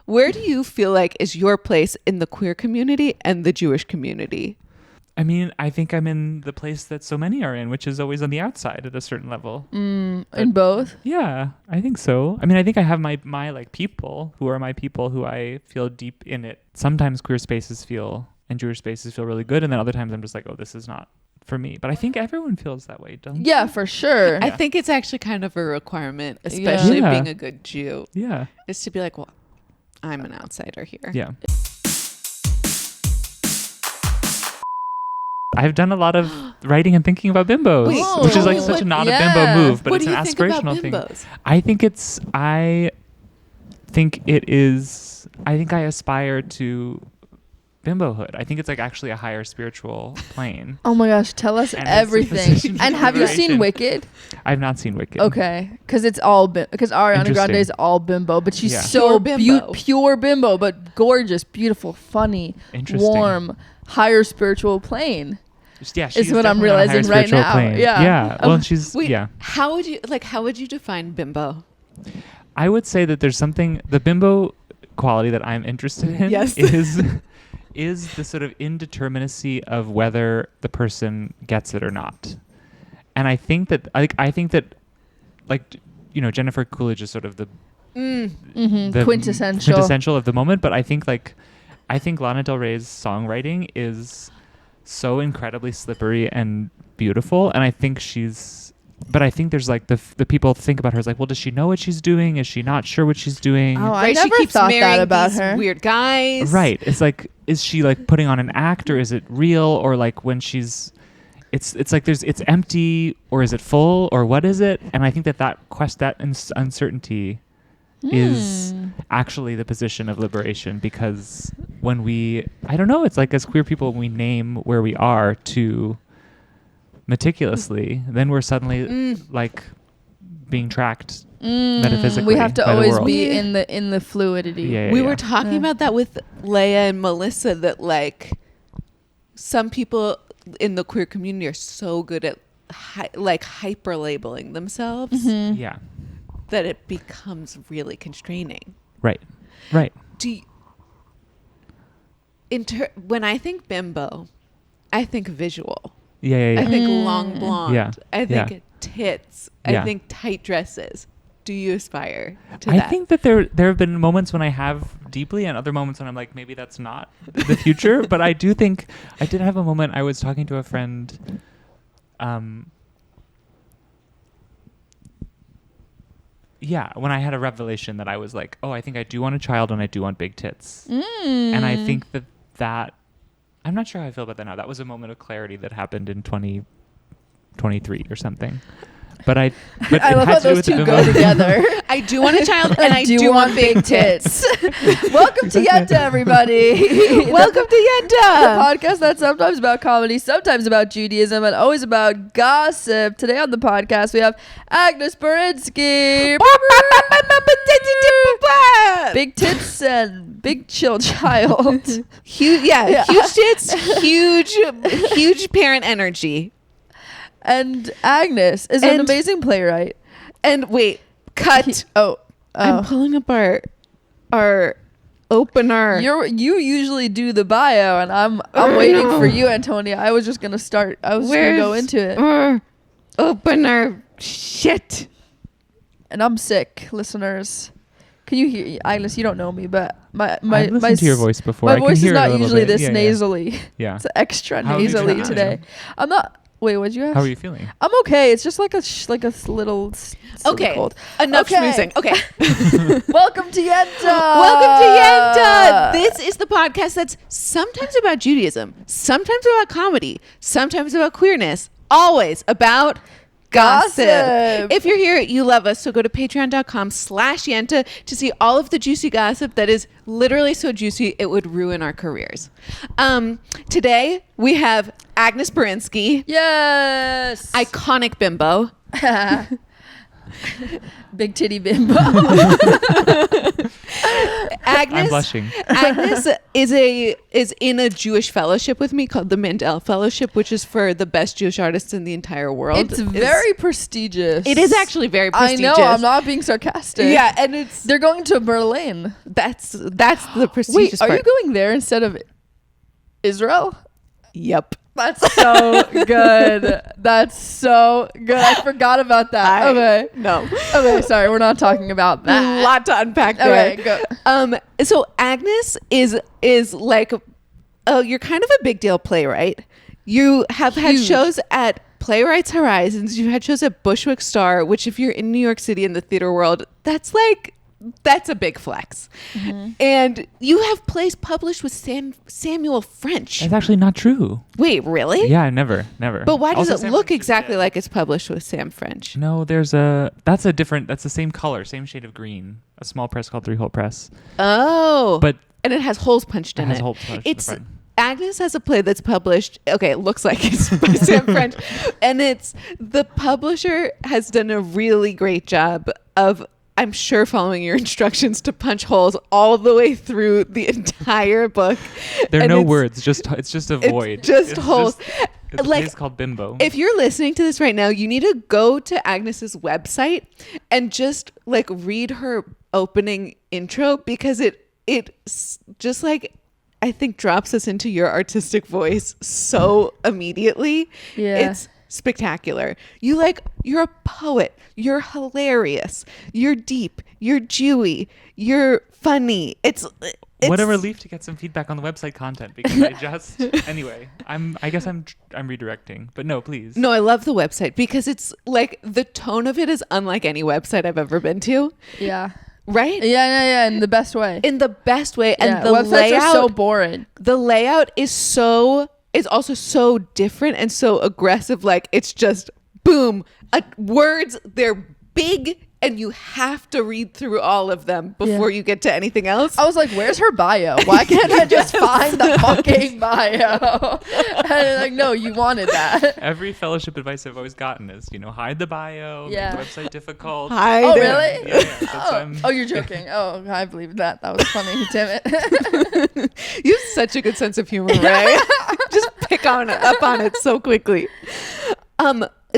Where do you feel like is your place in the queer community and the Jewish community? I mean, I think I'm in the place that so many are in, which is always on the outside at a certain level. In both? Yeah, I think so. I mean, I think I have my like people who are my people who I feel deep in it. Sometimes queer spaces feel and Jewish spaces feel really good. And then other times I'm just like, oh, this is not for me. But I think everyone feels that way, don't they? Yeah, for sure. I think it's actually kind of a requirement, especially Yeah. being a good Jew, Yeah. is to be like, well, I'm an outsider here. Yeah. I've done a lot of writing and thinking about bimbos, Wait, which is like what- such a not yeah. a bimbo move, but What it's do an you think about aspirational thing. bimbos? I think I aspire to bimbo-hood. I think it's like actually a higher spiritual plane. Oh my gosh, tell us And it's a everything. position And of have you seen liberation. Wicked? I've not seen Wicked. Okay, because it's all because Ariana Grande Interesting. is all bimbo, but she's Yeah. so Pure bimbo. pure bimbo, but gorgeous, beautiful, funny, Interesting. warm, higher spiritual plane. Yeah, Is she's what I'm definitely on a higher realizing right spiritual now. plane. Yeah. Yeah. Well, and she's Wait, yeah. how would you define bimbo? I would say that there's something, the bimbo quality that I'm interested in Yes. is the sort of indeterminacy of whether the person gets it or not. And I think that Jennifer Coolidge is sort of the Quintessential. of the moment, but I think Lana Del Rey's songwriting is so incredibly slippery and beautiful, and I think there's like the people think about her as like, well, does she know what she's doing? Is she not sure what she's doing? Oh, I Right, never she keeps thought marrying that about these her. weird guys. Right. It's like, is she like putting on an act, or is it real, or like when she's, it's like it's empty, or is it full, or what is it? And I think that uncertainty is actually the position of liberation, because when it's like as queer people, when we name where we are too meticulously, then we're suddenly like being tracked metaphysically. We have to by the always world. be in the fluidity. Yeah, We yeah. were talking about that with Leia and Melissa, that like some people in the queer community are so good at hyper labeling themselves Yeah. that it becomes really constraining. Right. When I think bimbo, I think visual. Yeah. I think long blonde. Yeah. I think Yeah. tits. Yeah. I think tight dresses. Do you aspire to I that? think that there have been moments when I have deeply, and other moments when I'm like, maybe that's not the future. But I do think I did have a moment. I was talking to a friend. Yeah, when I had a revelation that I was like, oh, I think I do want a child and I do want big tits. And I think that I'm not sure how I feel about that now. That was a moment of clarity that happened in 2023 or something. But I love how those two go together. I do want a child and I do want big tits. Welcome to Yenta, everybody. Welcome to The Yenta. podcast that's sometimes about comedy, sometimes about Judaism, and always about gossip. Today on the podcast, we have Agnes Borinsky. Big tits and big chill child. Huge tits, huge parent energy. And Agnes is an amazing playwright. And wait, cut. I'm pulling up our opener. You usually do the bio, and I'm waiting for you, Antonia. I was just gonna start. I was gonna go into it. Opener. Shit. And I'm sick, listeners. Can you hear? Agnes, you don't know me, but my I've listened to your voice before. My I can voice is hear it a not little usually bit. this Yeah. nasally. Yeah. It's extra How are you nasally feeling? today. I'm not. Wait, what'd you ask? How are you feeling? I'm okay. It's just like a little silly Okay. cold. Enough schmoozing. Okay. Welcome to Yenta. Welcome to Yenta. This is the podcast that's sometimes about Judaism, sometimes about comedy, sometimes about queerness, always about gossip. If you're here, you love us. So go to patreon.com/Yenta to see all of the juicy gossip that is literally so juicy it would ruin our careers. Today we have Agnes Borinsky. Yes. Iconic bimbo. Big titty bimbo. Agnes, I'm blushing. Agnes is in a Jewish fellowship with me called the Mandel Fellowship, which is for the best Jewish artists in the entire world. It's very prestigious. It is actually very prestigious. I know. I'm not being sarcastic. Yeah, and they're going to Berlin. That's the prestigious Wait, part. are you going there instead of Israel? Yep. That's so good. That's so good. I forgot about that. Okay. No. Okay, sorry. We're not talking about that. A lot to unpack there. Okay, go. So Agnes is like, you're kind of a big deal playwright. You have had shows at Playwrights Horizons. You've had shows at Bushwick Starr, which if you're in New York City in the theater world, that's a big flex. Mm-hmm. And you have plays published with Samuel French. That's actually not true. Wait, really? Yeah, never. But why does also, it look exactly like it's published with Sam French? No, that's the same color, same shade of green. A small press called Three Hole Press. Oh. And it has holes punched in it. It's Agnes has a play that's published. Okay, it looks like it's by Sam French. And the publisher has done a really great job of, I'm sure, following your instructions to punch holes all the way through the entire book. There are no words. It's just a void. Just holes. It's a place called Bimbo. If you're listening to this right now, you need to go to Agnes's website and just like read her opening intro, because it just like, I think, drops us into your artistic voice so immediately. Yeah. It's spectacular. You're a poet. You're hilarious. You're deep. You're Jewy. You're funny. It's what a relief to get some feedback on the website content, because anyway, I guess I'm redirecting, but no, please. No, I love the website because it's like the tone of it is unlike any website I've ever been to. Yeah. Right? Yeah, in the best way. In the best way. And the websites layout are so boring. The layout is also so different and so aggressive. Like, it's just boom, words, they're big, and you have to read through all of them before you get to anything else. I was like, where's her bio? Why can't I just find the fucking bio? And like, no, you wanted that. Every fellowship advice I've always gotten is, hide the bio, make the website difficult. Hide it. Really? Oh, you're joking. Oh, I believe that. That was funny. Damn it. You have such a good sense of humor, right? Just pick up on it so quickly.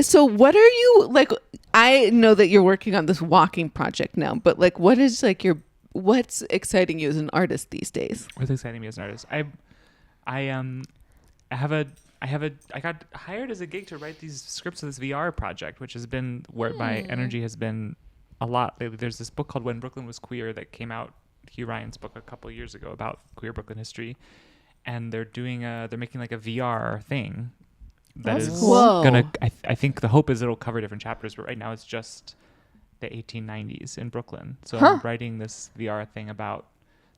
So what are you like? I know that you're working on this walking project now, but like, what is like what's exciting you as an artist these days? What's exciting me as an artist? I got hired as a gig to write these scripts for this VR project, which has been where my energy has been a lot lately. There's this book called When Brooklyn Was Queer that came out, Hugh Ryan's book, a couple of years ago about queer Brooklyn history, and they're making like a VR thing. That is gonna. I think the hope is it'll cover different chapters, but right now it's just the 1890s in Brooklyn. So I'm writing this VR thing about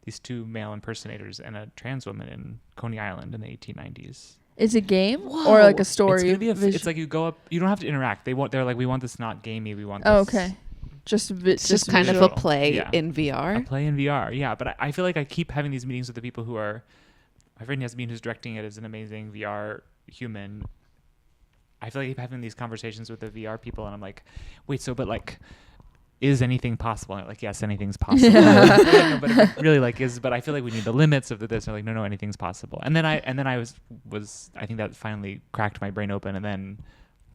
these two male impersonators and a trans woman in Coney Island in the 1890s. It's a game or like a story? It's gonna be it's like you go up. You don't have to interact. They're like, we want this not gamey. We want this. Oh, okay. Just kind visual. of a play in VR. A play in VR, yeah. But I feel like I keep having these meetings with the people who are. My friend Yasmin, who's directing it, is an amazing VR human. I feel like I keep having these conversations with the VR people, and I'm like, wait, but like, is anything possible? And they're like, yes, anything's possible. No, but it really like is, but I feel like we need the limits of this. And they're like, no, anything's possible. And then I was I think that finally cracked my brain open, and then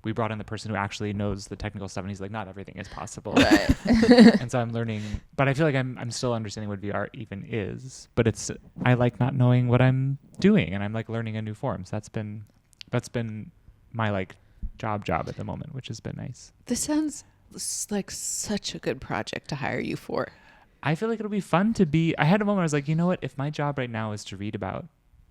we brought in the person who actually knows the technical stuff, and he's like, not everything is possible. Right. And so I'm learning, but I feel like I'm still understanding what VR even is, but I like not knowing what I'm doing, and I'm like learning a new form. So that's been my like job at the moment, which has been nice. This sounds like such a good project to hire you for. I feel like it'll be fun to be. I had a moment where I was like, you know what? If my job right now is to read about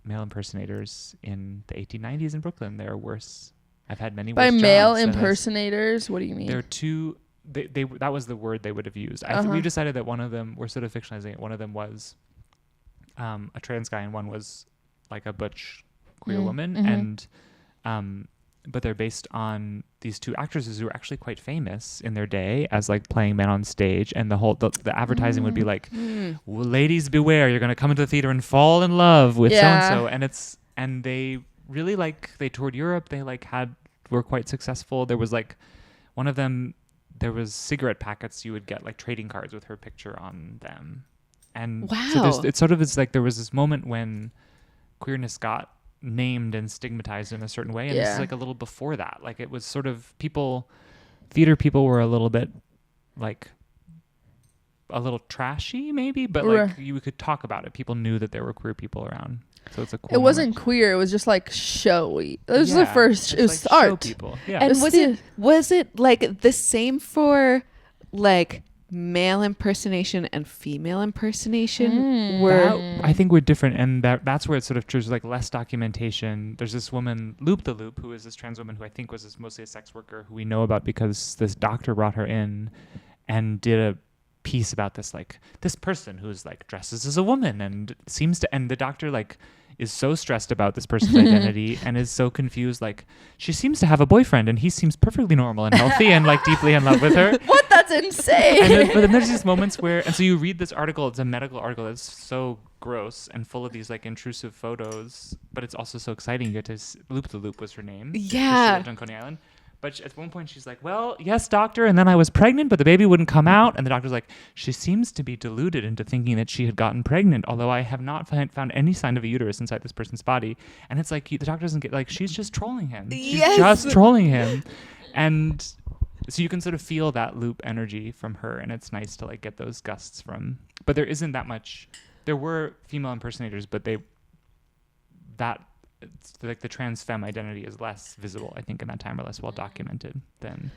male impersonators in the 1890s in Brooklyn, there are worse. I've had many worse By jobs. male impersonators, what do you mean? There are two. They that was the word they would have used. We decided that one of them, we're sort of fictionalizing it. One of them was a trans guy, and one was like a butch queer woman, and but they're based on these two actresses who are actually quite famous in their day as like playing men on stage, and the advertising would be like, well, ladies beware, you're going to come into the theater and fall in love with so and so, and they really they toured Europe. They were quite successful. There was like one of them, there was cigarette packets you would get like trading cards with her picture on them, And wow. so it sort of is like there was this moment when queerness got named and stigmatized in a certain way, and this is like a little before that. Like it was sort of theater people were a little bit like a little trashy maybe, but like you could talk about it. People knew that there were queer people around. So it's a cool It wasn't moment. queer. It was just like showy. It was the first. It was like art. show people. Yeah. And was it like the same for like male impersonation and female impersonation? I think we're different, and that's where it's sort of there's like less documentation. There's this woman, Loop the Loop, who is this trans woman who I think was mostly a sex worker, who we know about because this doctor brought her in and did a piece about this person who's like dresses as a woman and the doctor like is so stressed about this person's identity and is so confused. Like she seems to have a boyfriend and he seems perfectly normal and healthy and like deeply in love with her. What? That's insane. But then there's these moments where, and so you read this article, it's a medical article that's so gross and full of these like intrusive photos, but it's also so exciting. You get to Loop the Loop was her name. Yeah. She lived on Coney Island. But at one point she's like, well, yes, doctor. And then I was pregnant, but the baby wouldn't come out. And the doctor's like, she seems to be deluded into thinking that she had gotten pregnant, although I have not found any sign of a uterus inside this person's body. And it's like, the doctor doesn't get, like, she's just trolling him. She's just trolling him. And so you can sort of feel that Loop energy from her. And it's nice to like get those gusts from, but there isn't that much. There were female impersonators, but it's like the trans femme identity is less visible, I think, in that time, or less well documented than.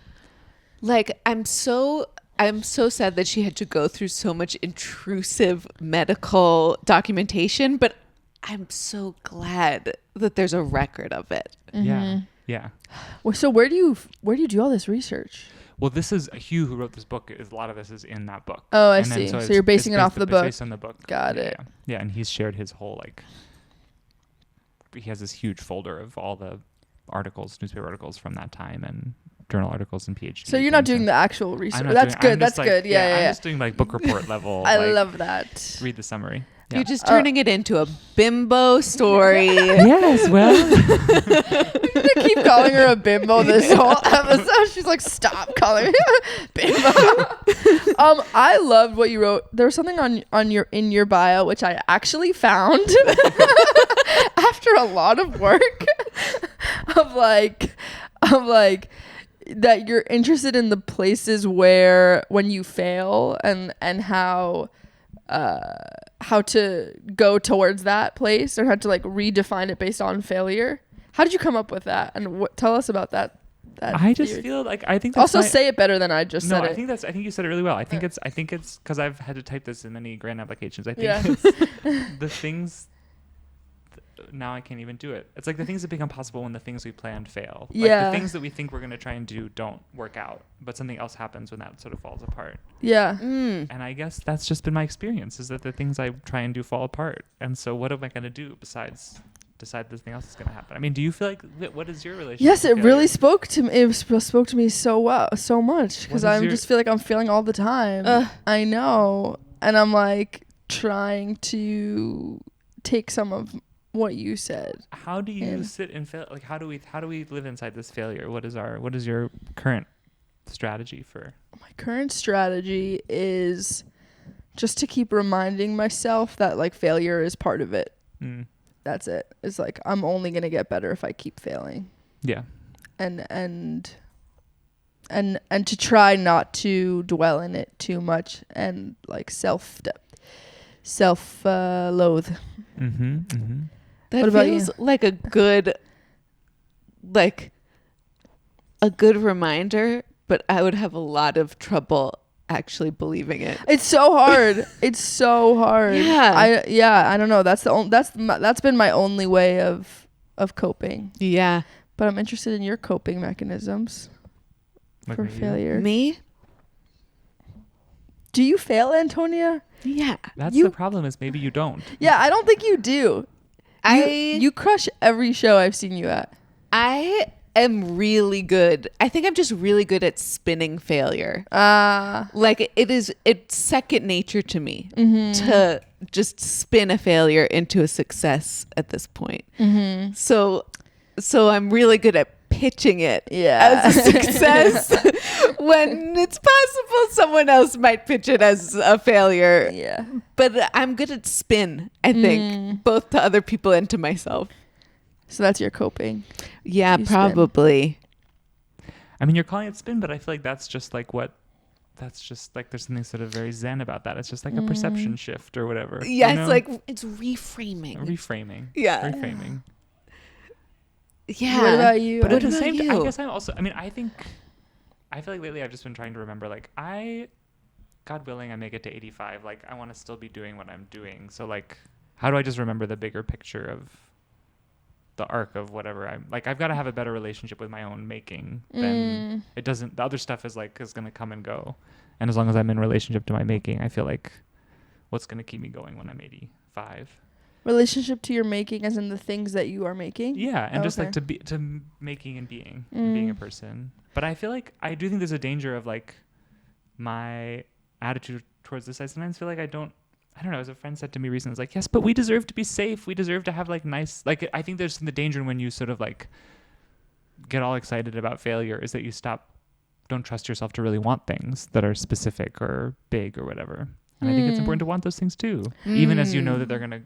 Like I'm so sad that she had to go through so much intrusive medical documentation, but I'm so glad that there's a record of it. Mm-hmm. Yeah. Well, so where do you do all this research? Well, this is Hugh who wrote this book. A lot of this is in that book. Oh, I see. So you're basing it off the book. Based on the book. Got it. Yeah, and he's shared his whole like. He has this huge folder of all the newspaper articles from that time, and journal articles and PhD. So you're not doing the actual research. That's good. That's good. Yeah. I'm just doing like book report level. I love that. Read the summary. Yeah. You're just turning it into a bimbo story. Yes, well. I'm going to keep calling her a bimbo this whole episode. She's like, stop calling me bimbo. I loved what you wrote. There was something in your bio, which I actually found after a lot of work of like that you're interested in the places where when you fail and how to go towards that place or how to like redefine it based on failure. How did you come up with that? And tell us about that. I just theory. feel like I think that's also say it better than I just said I it. think you said it really well. I think it's because I've had to type this in many grant applications. I think it's the things. Now I can't even do it. It's like the things that become possible when the things we planned fail. Like the things that we think we're going to try and do don't work out, but something else happens when that sort of falls apart. Yeah. And I guess that's just been my experience, is that the things I try and do fall apart. And so what am I going to do besides decide this thing else is going to happen? I mean, do you feel like, what is your relationship? Yes, it really spoke to me. It spoke to me so much because I just feel like I'm failing all the time. I know. And I'm like trying to take some of what you said. How do you sit and fail? Like, how do we live inside this failure? What is your current strategy for? My current strategy is just to keep reminding myself that like failure is part of it. That's it. It's like I'm only gonna get better if I keep failing. Yeah. And to try not to dwell in it too much and like self loathe. That what about feels you? like a good reminder, but I would have a lot of trouble actually believing it. It's so hard. It's so hard. Yeah. I don't know. That's been my only way of coping. Yeah. But I'm interested in your coping mechanisms for failure. Me? Do you fail, Antonia? Yeah. That's the problem, is maybe you don't. Yeah, I don't think you do. You crush every show I've seen you at. I am really good. I think I'm just really good at spinning failure. Like it's second nature to me to just spin a failure into a success at this point. So I'm really good at pitching it Yeah. as a success when it's possible someone else might pitch it as a failure. Yeah. But I'm good at spin, I think, both to other people and to myself. So that's your coping. Yeah, You probably. I mean, you're calling it spin, but I feel like that's just like there's something sort of very zen about that. It's just like a perception shift or whatever. Yeah, you know? it's like it's reframing. Reframing. Yeah. Reframing. Yeah. What about you? But But at the about same time, you? I guess I'm also, I mean, I feel like lately I've just been trying to remember, like, God willing, I make it to 85. Like, I want to still be doing what I'm doing. So, like, how do I just remember the bigger picture of the arc of whatever I'm, like, I've got to have a better relationship with my own making than it doesn't, the other stuff is going to come and go. And as long as I'm in relationship to my making, I feel like what's going to keep me going when I'm 85. Relationship to your making, as in the things that you are making. Yeah, and just Okay. like to making and being a person. But I feel like I do think there's a danger of like my attitude towards this. I sometimes feel like I don't know. As a friend said to me recently, it's like, yes, but we deserve to be safe. We deserve to have like nice. Like I think there's the danger when you sort of like get all excited about failure is that you don't trust yourself to really want things that are specific or big or whatever. And I think it's important to want those things too, even as you know that they're gonna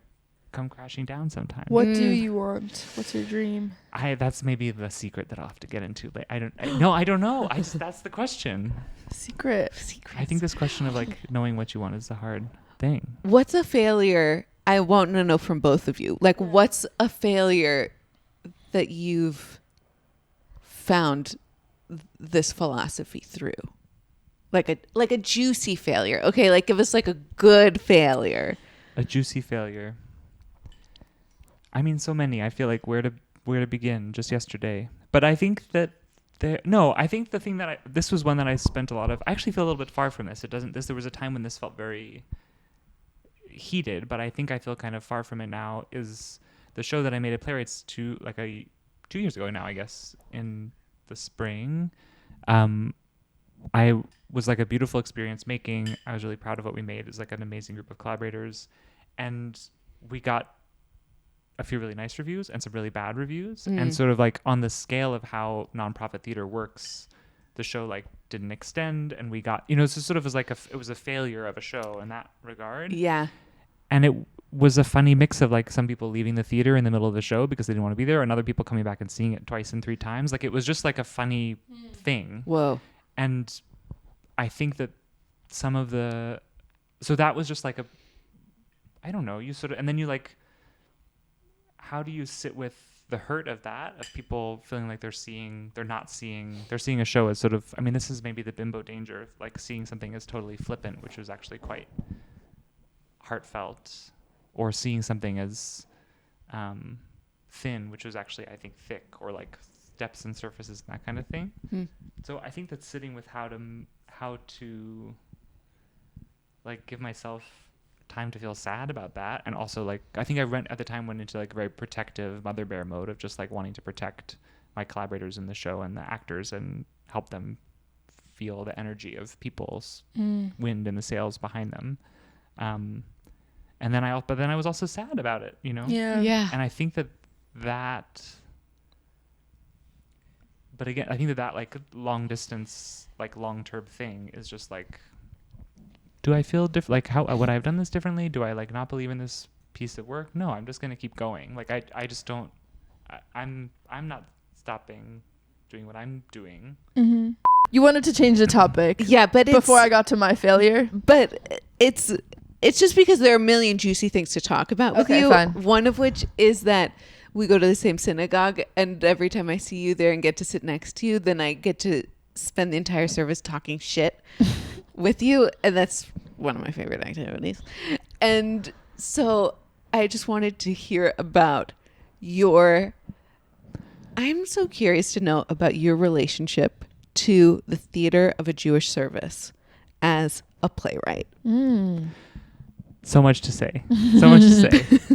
come crashing down sometime. What do you want? What's your dream? That's maybe the secret that I'll have to get into. Like I don't know. That's the question. Secret. I think this question of like knowing what you want is a hard thing. What's a failure? I want to know from both of you. Like, what's a failure that you've found this philosophy through? Like a juicy failure. Okay, like give us like a good failure. A juicy failure. I mean, so many. I feel like where to begin just yesterday. But I think that I think the thing that this was one that I spent a lot of. I actually feel a little bit far from this. There was a time when this felt very heated, but I think I feel kind of far from it now. Is the show that I made at Playwrights 2 years ago now, I guess, in the spring. I was like a beautiful experience making. I was really proud of what we made. It was like an amazing group of collaborators, and we got a few really nice reviews and some really bad reviews. And sort of like on the scale of how nonprofit theater works, the show like didn't extend, and we got, so sort of it was a failure of a show in that regard. Yeah. And it was a funny mix of like some people leaving the theater in the middle of the show because they didn't want to be there, and other people coming back and seeing it twice and 3 times. Like it was just like a funny thing. Whoa. And I think that so that was just like I don't know, and then you like, how do you sit with the hurt of that, of people feeling like they're seeing a show as sort of, I mean, this is maybe the bimbo danger of like seeing something as totally flippant, which was actually quite heartfelt, or seeing something as thin, which was actually, I think, thick, or like depths and surfaces and that kind of thing. So I think that sitting with how to like give myself time to feel sad about that, and also like I think I went into like a very protective mother bear mode of just like wanting to protect my collaborators in the show and the actors and help them feel the energy of people's wind in the sails behind them. And then I was also sad about it, Yeah. and I think that but again, I think that like long distance, like long term thing is just like, do I feel different? Like, how would I have done this differently? Do I like not believe in this piece of work? No, I'm just going to keep going. Like, I just don't, I'm not stopping doing what I'm doing. Mm-hmm. You wanted to change the topic. Yeah, but before I got to my failure. But it's just because there are a million juicy things to talk about with you. Fine. One of which is that we go to the same synagogue, and every time I see you there and get to sit next to you, then I get to spend the entire service talking shit with you, and that's one of my favorite activities. And so I just wanted to hear about I'm so curious to know about your relationship to the theater of a Jewish service as a playwright. So much to say. So much to say.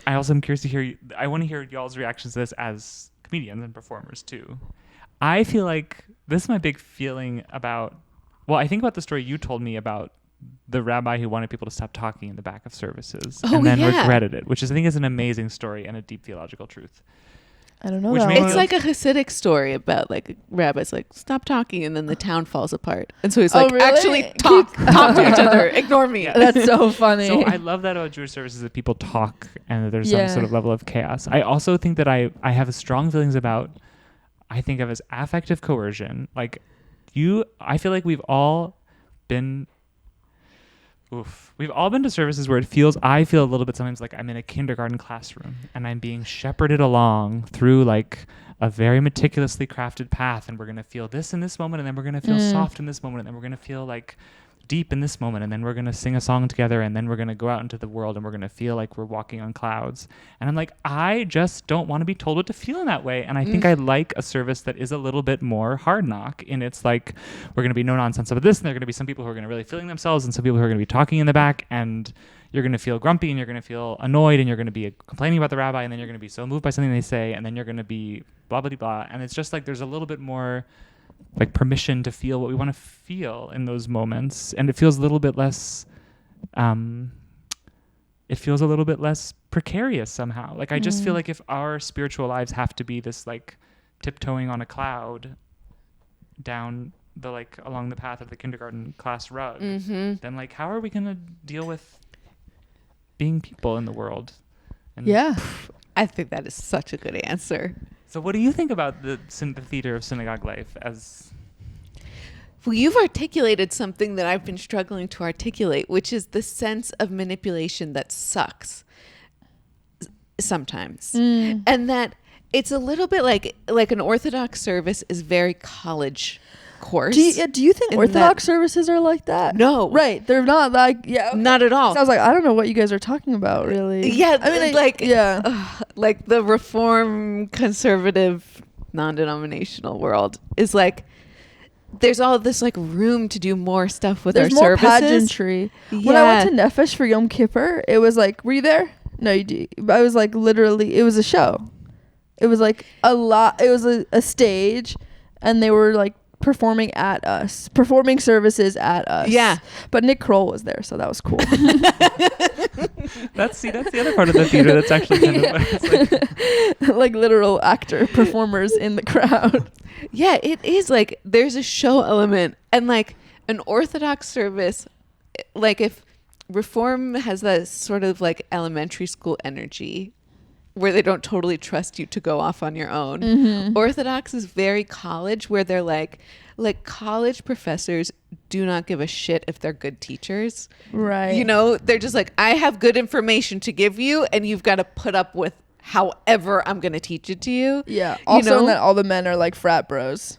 I also am curious to hear, I want to hear y'all's reactions to this as comedians and performers too. I feel like this is my big feeling about, I think about the story you told me about the rabbi who wanted people to stop talking in the back of services and then regretted it, which I think is an amazing story and a deep theological truth. I don't know. Which That made one. It's like a Hasidic story about like rabbis like stop talking and then the town falls apart. And so he's Oh, like, really? actually talk to each other. Ignore me. That's so funny. So I love that about Jewish services that people talk and that there's some sort of level of chaos. I also think that I have strong feelings about, I think of as affective coercion. Like I feel like we've all been to services where I feel a little bit sometimes like I'm in a kindergarten classroom and I'm being shepherded along through like a very meticulously crafted path, and we're going to feel this in this moment, and then we're going to feel soft in this moment, and then we're going to feel like deep in this moment, and then we're going to sing a song together, and then we're going to go out into the world and we're going to feel like we're walking on clouds. And I'm like, I just don't want to be told what to feel in that way. And I think I like a service that is a little bit more hard knock in its like, we're going to be no nonsense about this, and there are going to be some people who are going to really feeling themselves and some people who are going to be talking in the back, and you're going to feel grumpy and you're going to feel annoyed and you're going to be complaining about the rabbi, and then you're going to be so moved by something they say, and then you're going to be blah, blah, blah. And it's just like there's a little bit more like permission to feel what we want to feel in those moments, and it feels a little bit less precarious somehow. Like I just feel like if our spiritual lives have to be this like tiptoeing on a cloud down the like along the path of the kindergarten class rug, then like how are we going to deal with being people in the world? And I think that is such a good answer. So what do you think about the theater of synagogue life as... Well, you've articulated something that I've been struggling to articulate, which is the sense of manipulation that sucks sometimes. And that it's a little bit like an Orthodox service is very college course. Do you think Orthodox services are like that? No. Right. They're not like, not at all. So I was like, I don't know what you guys are talking about, really. Yeah. I mean, like the Reform conservative non-denominational world is like, there's all this like room to do more stuff with There's our more services. pageantry. When I went to Nefesh for Yom Kippur, it was like, were you there? No, you did. I was like, literally, it was a show. It was like a lot. It was a stage, and they were like performing services at us. Yeah. But Nick Kroll was there, so that was cool. That's the other part of the theater that's actually kind of like literal actor performers in the crowd. Yeah, it is like there's a show element, and like an Orthodox service, like if Reform has that sort of like elementary school energy where they don't totally trust you to go off on your own. Orthodox is very college, where they're like college professors do not give a shit if they're good teachers. Right. You know, they're just like, I have good information to give you, and you've got to put up with however I'm going to teach it to you. Yeah. Also, that all the men are like frat bros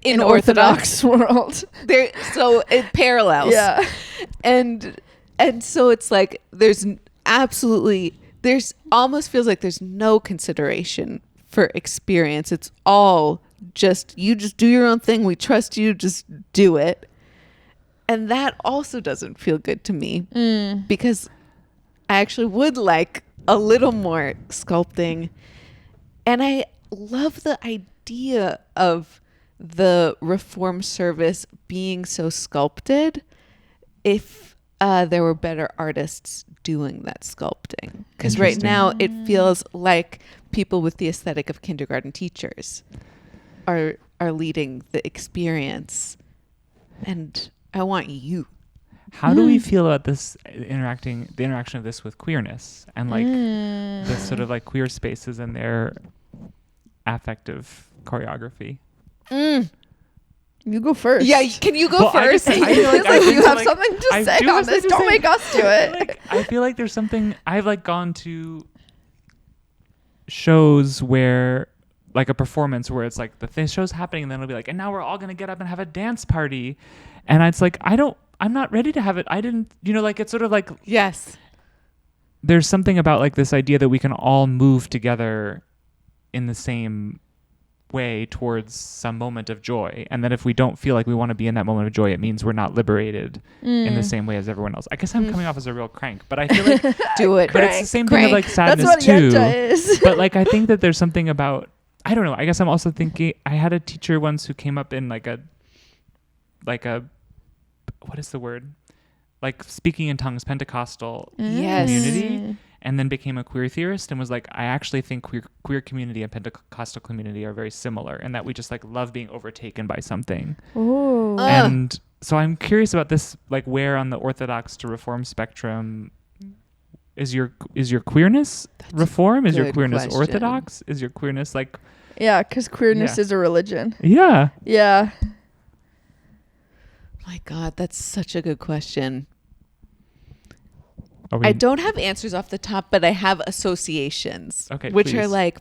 in Orthodox world. So it parallels. Yeah. And so it's like there's almost feels like there's no consideration for experience. It's all you just do your own thing. We trust you. Just do it. And that also doesn't feel good to me because I actually would like a little more sculpting. And I love the idea of the Reform service being so sculpted if there were better artists doing that sculpting. Because right now it feels like people with the aesthetic of kindergarten teachers are leading the experience. And I want you. How do we feel about this the interaction of this with queerness and like the sort of like queer spaces and their affective choreography? You go first. Yeah, can you go first? I feel like you have something to say on this. Don't make us do it. I feel like there's something. I've like gone to shows where like a performance where it's like the show's happening and then it'll be like, and now we're all gonna get up and have a dance party, and it's like I'm not ready to have it. I didn't, like it's sort of like, yes. There's something about like this idea that we can all move together in the same way towards some moment of joy, and that if we don't feel like we want to be in that moment of joy, it means we're not liberated in the same way as everyone else. I guess I'm coming off as a real crank, but I feel like do it. But it's the same thing of like sadness. That's what too. Yenta is. But like I think that there's something about, I don't know. I guess I'm also thinking, I had a teacher once who came up in like a what is the word? Like speaking in tongues, Pentecostal Yes. community. and then became a queer theorist and was like, I actually think queer community and Pentecostal community are very similar, and that we just like love being overtaken by something. Ooh. And so I'm curious about this, like where on the Orthodox to Reform spectrum is your queerness Reform? Is your queerness question. Orthodox? Is your queerness like... Yeah, because queerness Yeah. is a religion. Yeah. Yeah. My God, that's such a good question. Are we- I don't have answers off the top, but I have associations. Okay, which are please. like,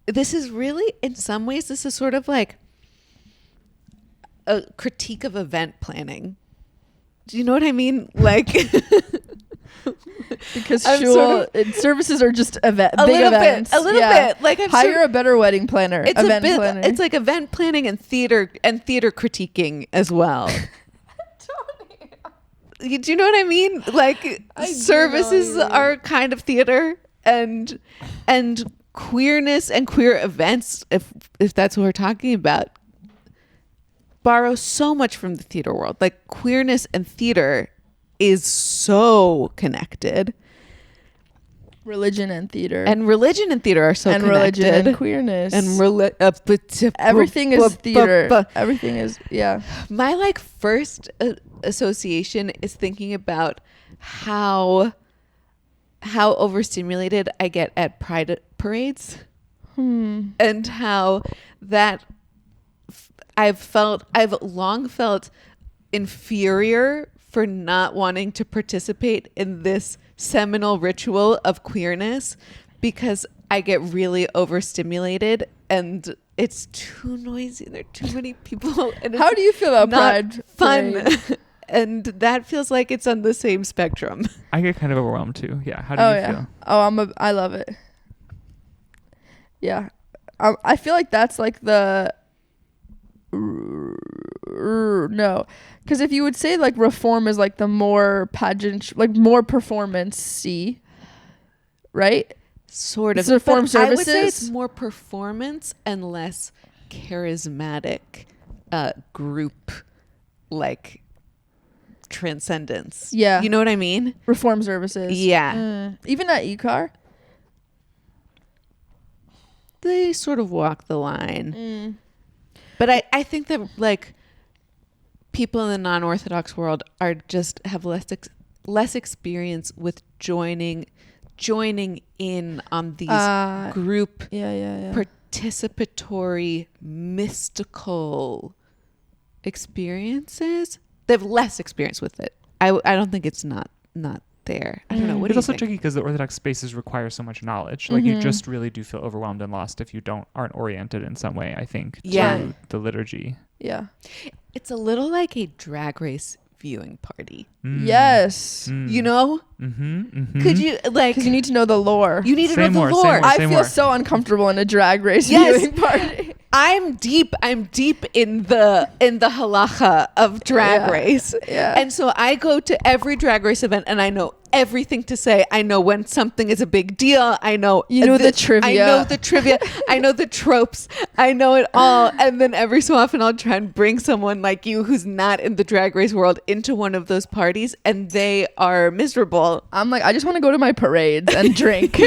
this is really, in some ways, this is sort of like a critique of event planning. Do you know what I mean? Like, Because I'm shul sort of- services are just big a little events. bit, a little bit. Like, I'm Hire sure a better wedding planner. it's Event a bit. planner. It's like event planning and theater critiquing as well. Do you know what I mean? Like, I do know what services you mean. are kind of theater, and queerness and queer events, if that's what we're talking about, borrow so much from the theater world. Like, queerness and theater is so connected, religion and theater. and religion and theater are so and connected. religion and queerness. And everything is theater. Everything is, yeah. My like first association is thinking about how overstimulated I get at pride parades, and how that I've long felt inferior for not wanting to participate in this seminal ritual of queerness because I get really overstimulated and it's too noisy. There are too many people. And How do you feel about not pride? fun? parade? And that feels like it's on the same spectrum. I get kind of overwhelmed too. Yeah. How do you feel? Oh, I love it. Yeah. I feel like that's like the no, because if you would say like Reform is like the more pageant, like more performance-y, right? Sort of. It's Reform But I would say services? it's more performance and less charismatic group, like transcendence. Yeah. You know what I mean? Reform services. Yeah. Even at ECAR. They sort of walk the line. But I think that like people in the non-Orthodox world are just have less experience with joining in on these group participatory mystical experiences. They have less experience with it. I don't think it's not there. I don't know. What It's do you also think? tricky because the Orthodox spaces require so much knowledge. Like you just really do feel overwhelmed and lost if you aren't oriented in some way, I think, Yeah. to the liturgy. Yeah. It's a little like a drag race viewing party. Yes. You know? Mm-hmm. Could you like? Because you need to know the lore. You need to Say know more, the say lore. more. I Say feel more. so uncomfortable in a drag race Yes. viewing party. I'm deep in the halacha of drag Yeah. race. Yeah. And so I go to every drag race event and I know everything to say. I know when something is a big deal. I know the trivia. I know the trivia. I know the tropes. I know it all. And then every so often I'll try and bring someone like you who's not in the drag race world into one of those parties and they are miserable. I'm like, I just want to go to my parades and drink.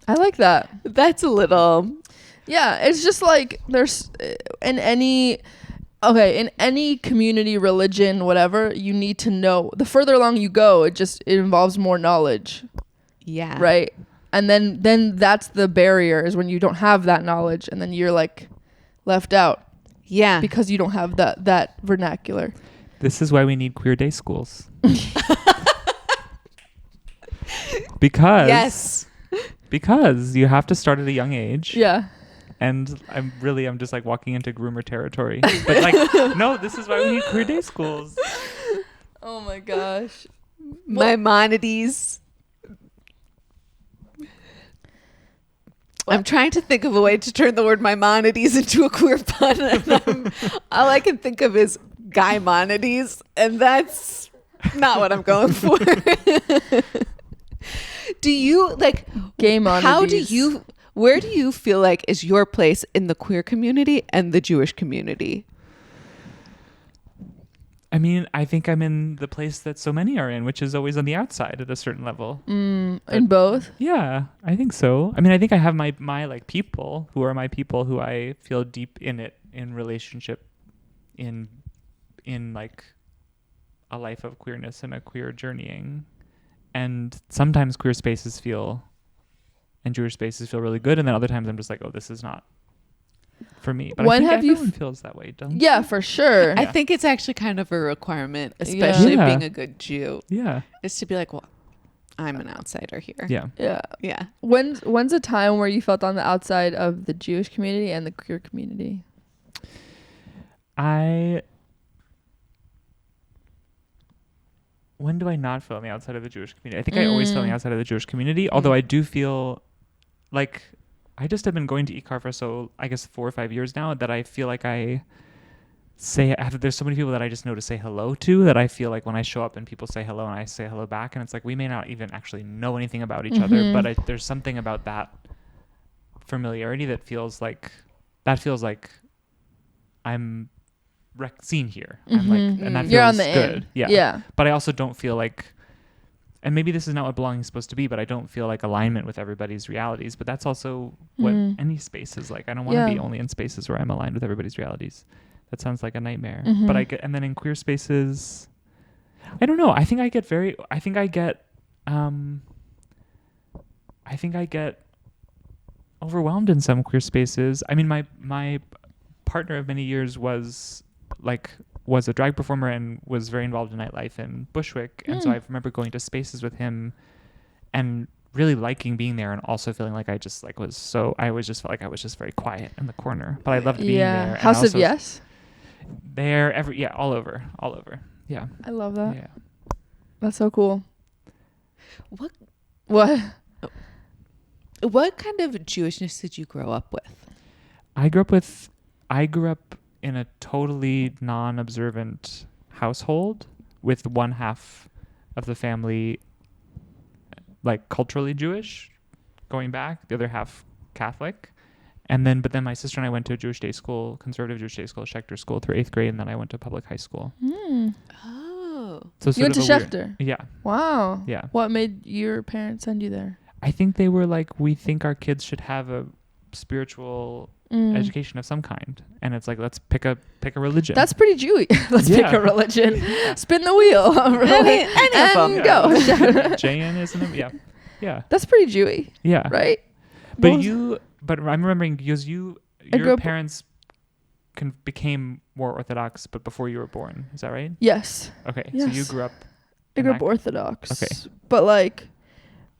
I like that. That's a little. Yeah, it's just like there's in any community, religion, whatever, you need to know. The further along you go, it involves more knowledge, Yeah. right? And then that's the barrier, is when you don't have that knowledge and then you're like left out Yeah. because you don't have that vernacular. This is why we need queer day schools. Because you have to start at a young age. Yeah. And I'm just like walking into groomer territory. But like, no, this is why we need queer day schools. Oh my gosh. Maimonides. I'm trying to think of a way to turn the word Maimonides into a queer pun. And all I can think of is Guymonides. And that's not what I'm going for. Do you like Gaymonides. where do you feel like is your place in the queer community and the Jewish community? I mean, I think I'm in the place that so many are in, which is always on the outside at a certain level. In both? Yeah, I think so. I mean, I think I have my like people who are my people who I feel deep in it, in relationship, in like a life of queerness and a queer journeying. And sometimes queer spaces feel, and Jewish spaces feel really good. And then other times I'm just like, oh, this is not for me. But When I think have you everyone feels that way, don't Yeah, you? for sure. I think it's actually kind of a requirement, especially Yeah. being a good Jew, Yeah. is to be like, well, I'm an outsider here. Yeah. Yeah. Yeah. When's a time where you felt on the outside of the Jewish community and the queer community? When do I not feel on the outside of the Jewish community? I think I always feel on the outside of the Jewish community, although I do feel like I just have been going to IKAR for I guess 4 or 5 years now, that I feel like there's so many people that I just know to say hello to, that I feel like when I show up and people say hello and I say hello back, and it's like we may not even actually know anything about each other, but there's something about that familiarity that feels like I'm seen here. I'm like, and that feels You're on the good. in. Yeah. Yeah. But I also don't feel like, and maybe this is not what belonging is supposed to be, but I don't feel like alignment with everybody's realities. But that's also what any space is like. I don't want to be only in spaces where I'm aligned with everybody's realities. That sounds like a nightmare. But and then in queer spaces, I don't know. I think I get overwhelmed in some queer spaces. I mean, my partner of many years was a drag performer and was very involved in nightlife in Bushwick. And so I remember going to spaces with him and really liking being there, and also feeling like I always just felt like I was just very quiet in the corner, but I loved being there. And House of Yes? There, all over. Yeah. I love that. Yeah. That's so cool. What kind of Jewishness did you grow up with? I grew up in a totally non-observant household with one half of the family like culturally Jewish going back, the other half Catholic. But then my sister and I went to a Jewish day school, conservative Jewish day school, Schechter School, through 8th grade, and then I went to public high school. Oh. So You went to Schechter? Yeah. Wow. Yeah. What made your parents send you there? I think they were like, we think our kids should have a spiritual education of some kind, and it's like, let's pick a religion. That's pretty Jewy. Let's pick a religion. Spin the wheel. Any of them. Go. Jainism. Yeah. That's pretty Jewy. Yeah. Right? But I'm remembering because your parents became more Orthodox, but before you were born. Is that right? Yes. Okay. Yes. So you grew up. I grew up Orthodox. Okay. But like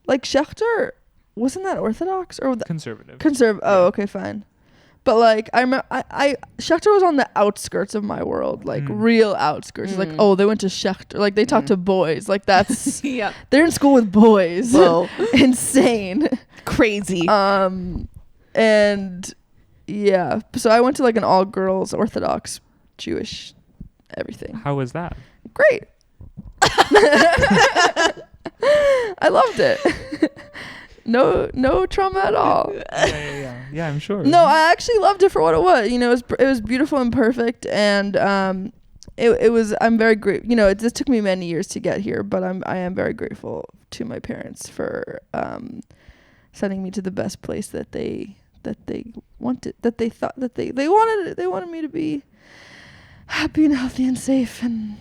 Schechter, wasn't that Orthodox or conservative? Conservative. Oh, okay, fine. But like I remember, Schechter was on the outskirts of my world, like real outskirts. Like, oh, they went to Schechter. Like they talked to boys. Like that's Yeah. They're in school with boys. Whoa. Insane. Crazy. And yeah, so I went to like an all girls Orthodox Jewish everything. How was that? Great. I loved it. No trauma at all. Yeah, I'm sure. No, I actually loved it for what it was. You know, it was beautiful and perfect, and it was. I'm very grateful. You know, this took me many years to get here, but I am very grateful to my parents for sending me to the best place that they wanted, that they thought that they wanted me to be happy and healthy and safe, and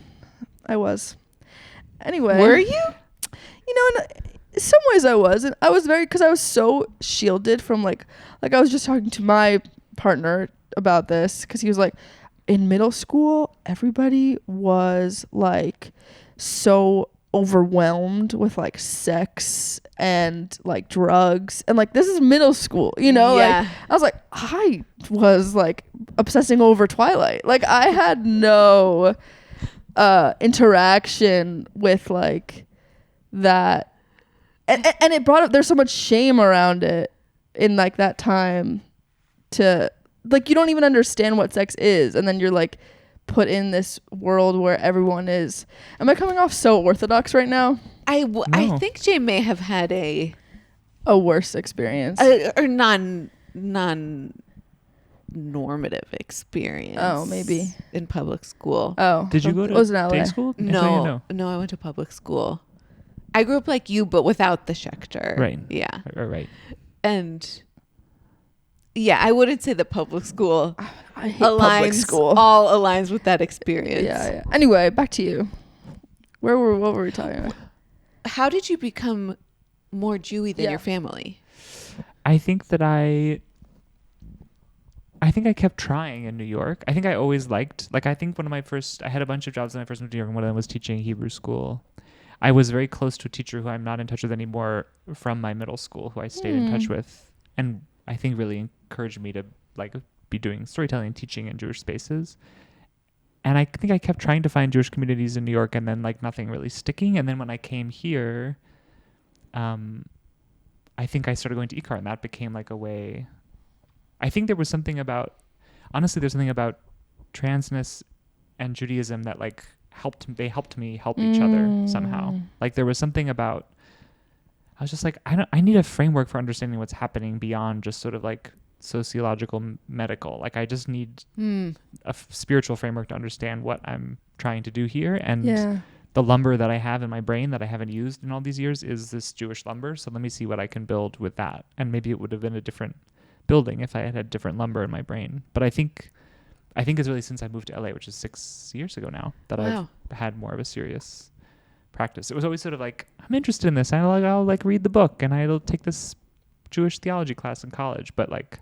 I was. Anyway, Were you? You know, in some ways I was, and I was because I was so shielded from like I was just talking to my partner about this, because he was like, in middle school everybody was like so overwhelmed with like sex and like drugs, and like this is middle school, you know. Yeah. Like I was like, I was like obsessing over Twilight. Like I had no interaction with like that, and it brought up, there's so much shame around it in like that time, to like, you don't even understand what sex is, and then you're like put in this world where everyone is. Am I coming off so Orthodox right now? I No. think Jay may have had a A worse experience. or non normative experience. Oh, maybe. In public school. Oh. Did you go to was it LA? day school? No, I went to public school. I grew up like you, but without the Schechter. Right. Yeah. Right. And yeah, I wouldn't say the public school I hate public school. all aligns with that experience. Yeah. Anyway, back to you. What were we talking about? How did you become more Jewy than your family? I think that I kept trying in New York. I think I always liked, like, I think I had a bunch of jobs when I first moved to New York, and one of them was teaching Hebrew school. I was very close to a teacher who I'm not in touch with anymore from my middle school, who I stayed in touch with, and I think really encouraged me to like be doing storytelling and teaching in Jewish spaces. And I think I kept trying to find Jewish communities in New York, and then like nothing really sticking. And then when I came here, I think I started going to IKAR, and that became like a way. I think there's something about transness and Judaism that like helped me help each other somehow. Like there was something about, I was just like, I need a framework for understanding what's happening beyond just sort of like sociological medical. Like I just need a spiritual framework to understand what I'm trying to do here. And the lumber that I have in my brain that I haven't used in all these years is this Jewish lumber. So let me see what I can build with that. And maybe it would have been a different building if I had different lumber in my brain. But I think it's really since I moved to LA, which is 6 years ago now, that I've had more of a serious practice. It was always sort of like, I'm interested in this. I'll like read the book and I'll take this Jewish theology class in college. But like,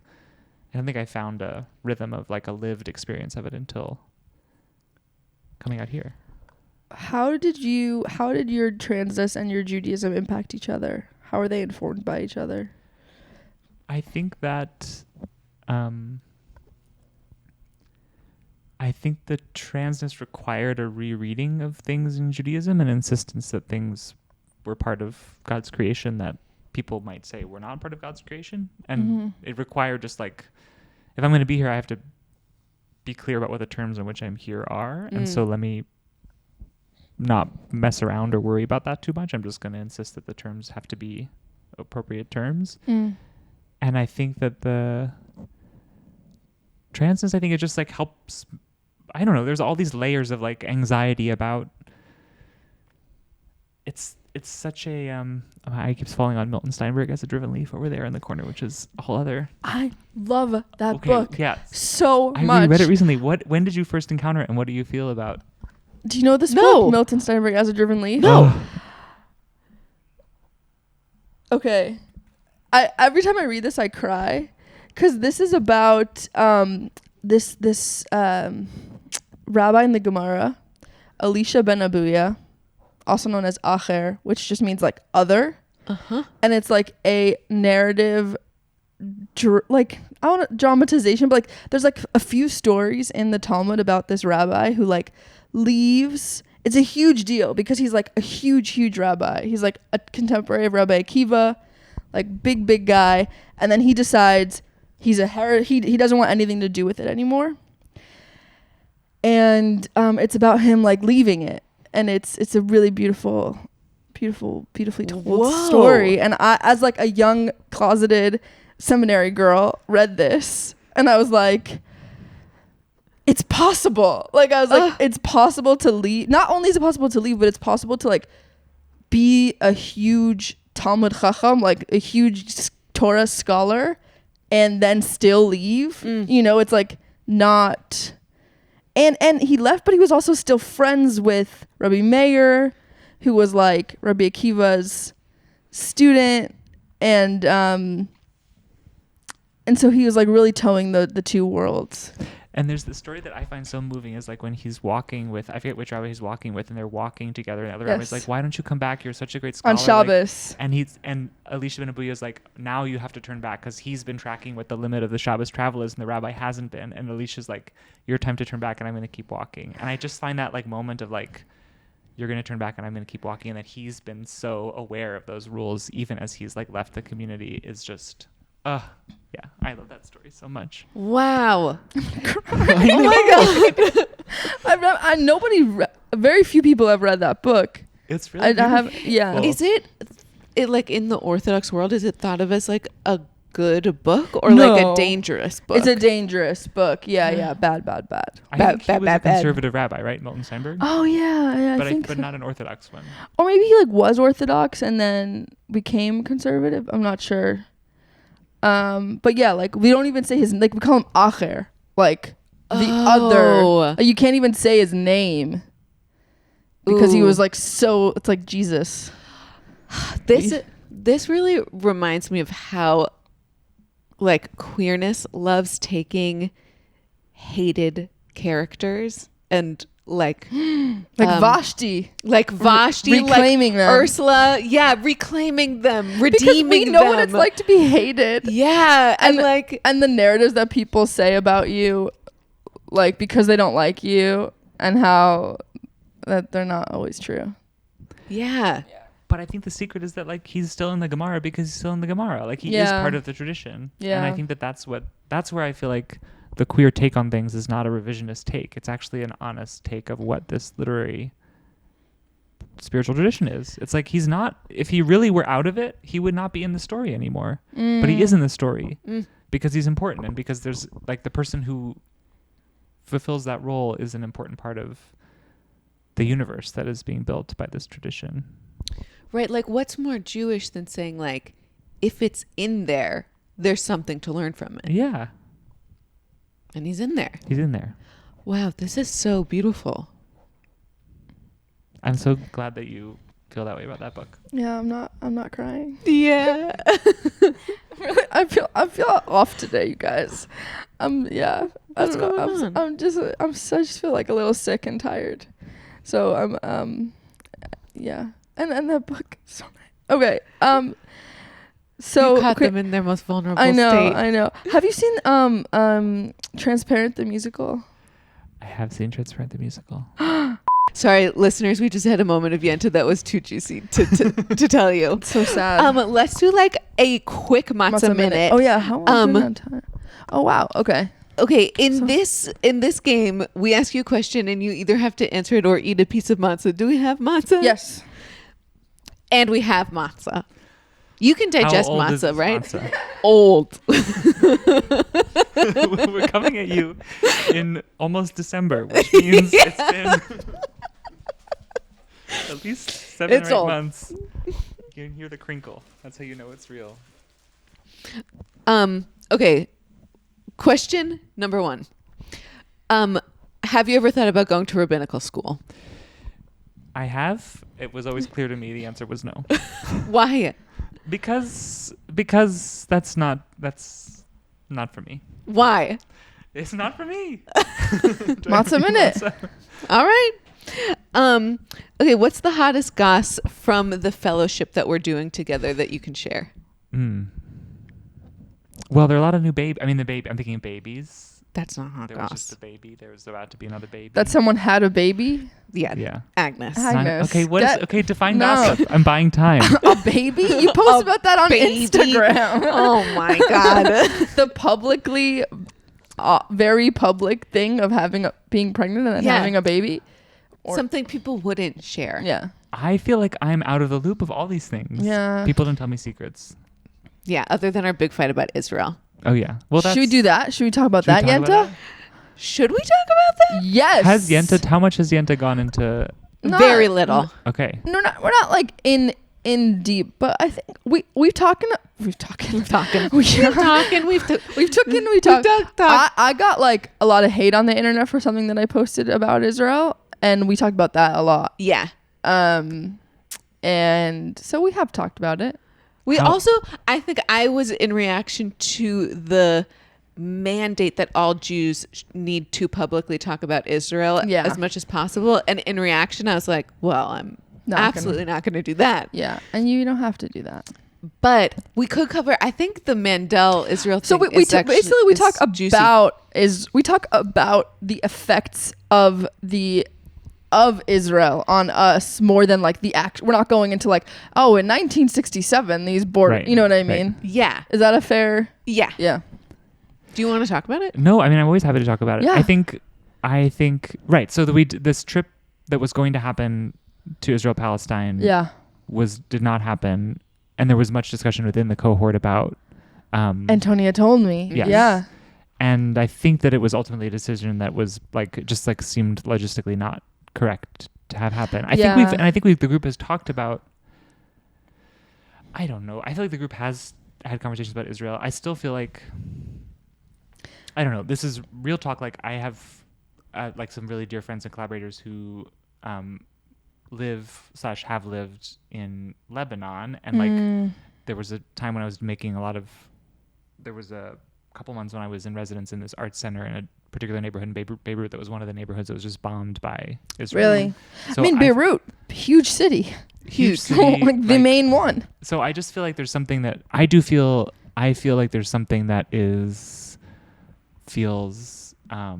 I don't think I found a rhythm of like a lived experience of it until coming out here. How did your transness and your Judaism impact each other? How are they informed by each other? I think that the transness required a rereading of things in Judaism, and insistence that things were part of God's creation that people might say were not part of God's creation. And it required just like, if I'm going to be here, I have to be clear about what the terms in which I'm here are. And so let me not mess around or worry about that too much. I'm just going to insist that the terms have to be appropriate terms. And I think that the transness, I think it just like helps, I don't know, there's all these layers of like anxiety about, it's such a, I keep falling on Milton Steinberg as a driven leaf over there in the corner, which is a whole other. I love that book. Yeah. So much. I reread it recently. When did you first encounter it, and what do you feel about? Do you know this book, Milton Steinberg as a driven leaf? No. Okay. Every time I read this, I cry, because this is about this rabbi in the Gemara, Elisha ben Abuya, also known as Acher, which just means like other. And it's like a narrative, like I want dramatization, but like there's like a few stories in the Talmud about this rabbi who like leaves. It's a huge deal because he's like a huge rabbi. He's like a contemporary of Rabbi Akiva, like big guy. And then he decides he's he doesn't want anything to do with it anymore. And it's about him like leaving it. And it's a really beautifully told story. And I, as like a young closeted seminary girl, read this and I was like, it's possible. Like I was like, it's possible to leave. Not only is it possible to leave, but it's possible to like be a huge Talmud Chacham, like a huge Torah scholar, and then still leave. You know, it's like not. And he left, but he was also still friends with Rabbi Meir, who was like Rabbi Akiva's student, and so he was like really towing the two worlds. And there's the story that I find so moving is like when he's walking with, I forget which rabbi he's walking with, and they're walking together, and the other rabbi's like, why don't you come back? You're such a great scholar. On Shabbos. Like, and Elisha ben Abuya is like, now you have to turn back, because he's been tracking what the limit of the Shabbos travel is, and the rabbi hasn't been. And Elisha's like, your time to turn back, and I'm going to keep walking. And I just find that like moment of like, you're going to turn back and I'm going to keep walking, and that he's been so aware of those rules, even as he's like left the community, is just, yeah, I love that story so much. Wow. Oh my God. Very few people have read that book. It's really I have, yeah. Is it like in the Orthodox world, is it thought of as like a good book or like a dangerous book? It's a dangerous book. Yeah. Bad. I think he was a conservative rabbi, right? Milton Steinberg? Oh, yeah. But I think but so. not an Orthodox one. Or maybe he like was Orthodox and then became conservative. I'm not sure. But yeah, like we don't even say his, like we call him Acher, like the other. Like, you can't even say his name because he was like so, it's like Jesus. This really reminds me of how like queerness loves taking hated characters and like Vashti, like reclaiming them. Ursula, reclaiming them, redeeming because we know them. what it's like to be hated. Yeah, and like and the narratives that people say about you, like because they don't like you, and how that they're not always true. Yeah. But I think the secret is that like he's still in the Gemara because he's still in the Gemara. Like he is part of the tradition. Yeah. And I think that's where I feel like the queer take on things is not a revisionist take. It's actually an honest take of what this literary spiritual tradition is. It's like he's not, if he really were out of it, he would not be in the story anymore. But he is in the story because he's important and because there's like the person who fulfills that role is an important part of the universe that is being built by this tradition. Right, like what's more Jewish than saying like, if it's in there, there's something to learn from it. Yeah. And he's in there. He's in there. Wow, this is so beautiful. I'm so glad that you feel that way about that book. Yeah, I'm not crying. Yeah. Really, I feel off today, you guys. What's going on? I just feel like a little sick and tired. So yeah. And that book is so nice. Okay. So you caught them in their most vulnerable state. I know. Have you seen Transparent the musical? I have seen Transparent the musical. Sorry, listeners, we just had a moment of Yenta that was too juicy to tell you. It's so sad. Let's do like a quick matzah minute. Oh yeah, how long on time? Oh wow. Okay. Okay, in this game, we ask you a question and you either have to answer it or eat a piece of matzah. Do we have matzah? Yes. And we have matzah. You can digest matzah, right? Matzah? Old. We're coming at you in almost December, which means it's been at least 7 or 8 months. You can hear the crinkle. That's how you know it's real. Okay. Question number 1. Have you ever thought about going to rabbinical school? I have. It was always clear to me the answer was no. Why? Because that's not for me. Why? It's not for me. Matzah minute. All right. Okay, what's the hottest goss from the fellowship that we're doing together that you can share? Well, there are a lot of new baby. I mean, I'm thinking babies. That's not hot there goss. Was just a baby. There was about to be another baby. That someone had a baby? Yeah. Agnes. Okay, define gossip. I'm buying time. A baby? You post about that on Instagram. Oh my God. The publicly, very public thing of being pregnant and then having a baby. Something people wouldn't share. Yeah. I feel like I'm out of the loop of all these things. Yeah. People don't tell me secrets. Yeah, other than our big fight about Israel. Oh yeah. Well, should we do that? Should we talk about that, Yenta? Should we talk about that? Yes. How much has Yenta gone into? Very little. Okay. No, we're not like in deep, but I think we've talked. I got like a lot of hate on the internet for something that I posted about Israel, and we talked about that a lot. Yeah. And so we have talked about it. We also, I think I was in reaction to the mandate that all Jews need to publicly talk about Israel as much as possible. And in reaction, I was like, well, I'm absolutely not going to do that. Yeah. And you don't have to do that. But we could cover, I think, the Mandel Israel thing. So we talk about the effects of Israel on us more than like the act. We're not going into like, oh, in 1967 these borders, you know what I mean? Right. Yeah. Is that a fair? Yeah. Do you want to talk about it? No, I mean, I'm always happy to talk about it. Yeah. I think right. So this trip that was going to happen to Israel Palestine did not happen, and there was much discussion within the cohort about Antonia told me. Yes. Yeah. And I think that it was ultimately a decision that was like just like seemed logistically not correct to have happen. I think the group has talked about. I don't know. I feel like the group has had conversations about Israel. I still feel like, I don't know. This is real talk. Like I have like some really dear friends and collaborators who have lived in Lebanon, and like there was a time when I was making there was a couple months when I was in residence in this arts center in a particular neighborhood in Beirut that was one of the neighborhoods that was just bombed by Israel. Really? So I mean, Beirut, huge city. Huge city, like the main one. So I just feel like there's something that I feel like there's something that feels I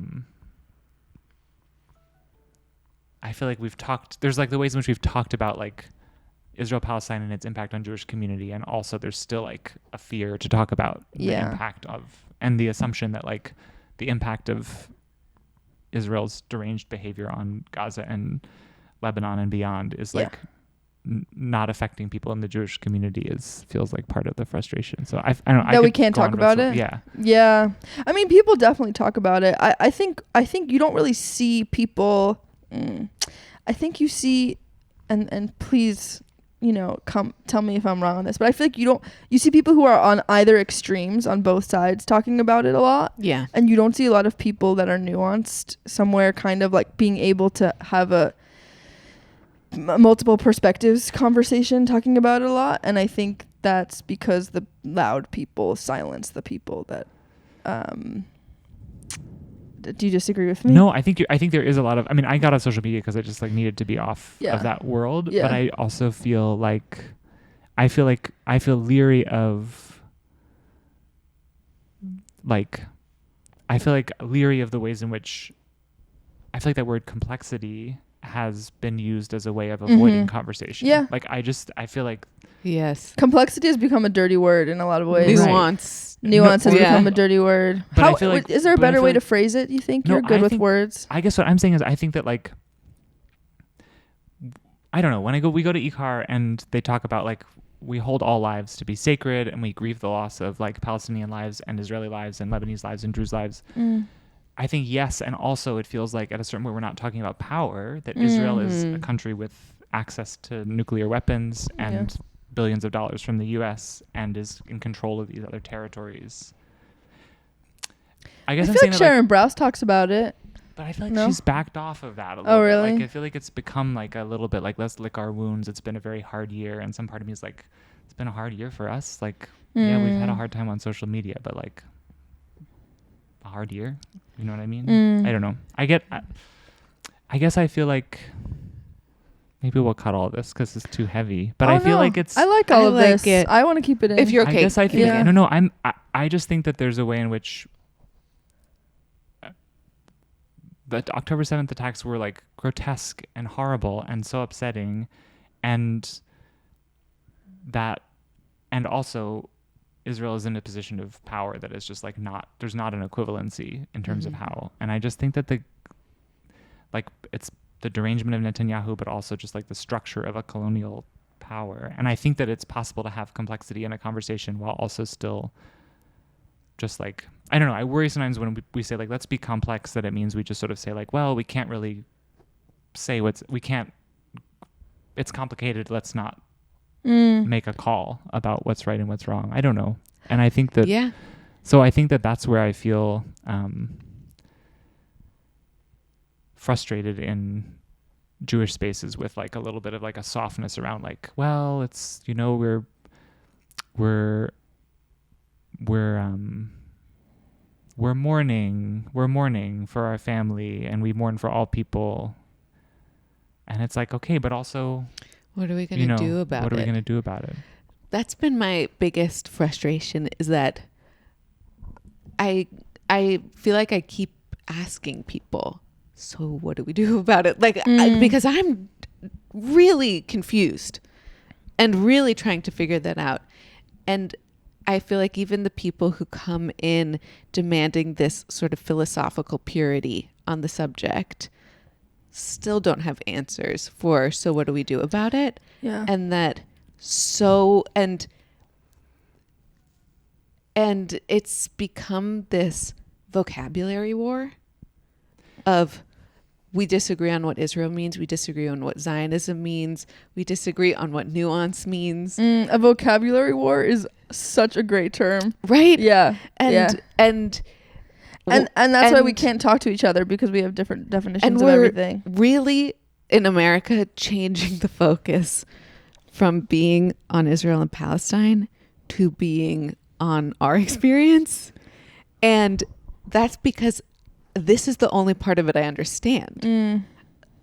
feel like there's like the ways in which we've talked about like Israel Palestine and its impact on Jewish community, and also there's still like a fear to talk about the impact of and the assumption that like the impact of Israel's deranged behavior on Gaza and Lebanon and beyond is like not affecting people in the Jewish community feels like part of the frustration. So I don't know. That we can't talk about it. Yeah. Yeah. I mean, people definitely talk about it. I think you don't really see people. I think you see, and please, come tell me if I'm wrong on this, but I feel like you see people who are on either extremes on both sides talking about it a lot. Yeah. And you don't see a lot of people that are nuanced somewhere, kind of like being able to have a multiple perspectives conversation talking about it a lot. And I think that's because the loud people silence the people that do you disagree with me? No, I think there is a lot of, I mean, I got on social media because I just like needed to be off of that world. But I also feel like I feel leery of the ways in which I feel like that word complexity has been used as a way of avoiding conversation. Yeah. Like I feel like complexity has become a dirty word in a lot of ways. Nuance has become a dirty word. Is there a better way to phrase it? You think you're good with words? I guess what I'm saying is I think that like I don't know, when we go to IKAR and they talk about like we hold all lives to be sacred and we grieve the loss of like Palestinian lives and Israeli lives and Lebanese lives and Druze lives. I think yes, and also it feels like at a certain point we're not talking about power, that Israel is a country with access to nuclear weapons and billions of dollars from the US and is in control of these other territories. I feel like Sharon Brous talks about it. But I feel like she's backed off of that a little bit. Really? Like I feel like it's become like a little bit like let's lick our wounds. It's been a very hard year, and some part of me is like, it's been a hard year for us. Like yeah, we've had a hard time on social media, but like a hard year. You know what I mean? I don't know. I guess I feel like maybe we'll cut all this because it's too heavy. But I feel like it's. I like all of this. I want to keep it in. If you're okay. I guess I think. No. I just think that there's a way in which the October 7th attacks were like grotesque and horrible and so upsetting, and also Israel is in a position of power that is just like there's not an equivalency in terms of how, and I just think that it's the derangement of Netanyahu, but also just like the structure of a colonial power. And I think that it's possible to have complexity in a conversation while also still just like, I don't know, I worry sometimes when we say like, let's be complex, that it means we just sort of say like, well, we can't really say it's complicated. Let's not make a call about what's right and what's wrong. I don't know. And I think that, so I think that that's where I feel frustrated in Jewish spaces with like a little bit of like a softness around like, well, it's, we're mourning for our family and we mourn for all people. And it's like, okay, but also, what are we going to do about it? What are we going to do about it? That's been my biggest frustration, is that I feel like I keep asking people, so what do we do about it? Like, because I'm really confused and really trying to figure that out. And I feel like even the people who come in demanding this sort of philosophical purity on the subject still don't have answers for, so what do we do about it? Yeah. And And it's become this vocabulary war of we disagree on what Israel means. We disagree on what Zionism means. We disagree on what nuance means. A vocabulary war is such a great term. Right? Yeah. And that's why we can't talk to each other, because we have different definitions of everything. Really, in America, changing the focus from being on Israel and Palestine to being on our experience. And that's because this is the only part of it I understand.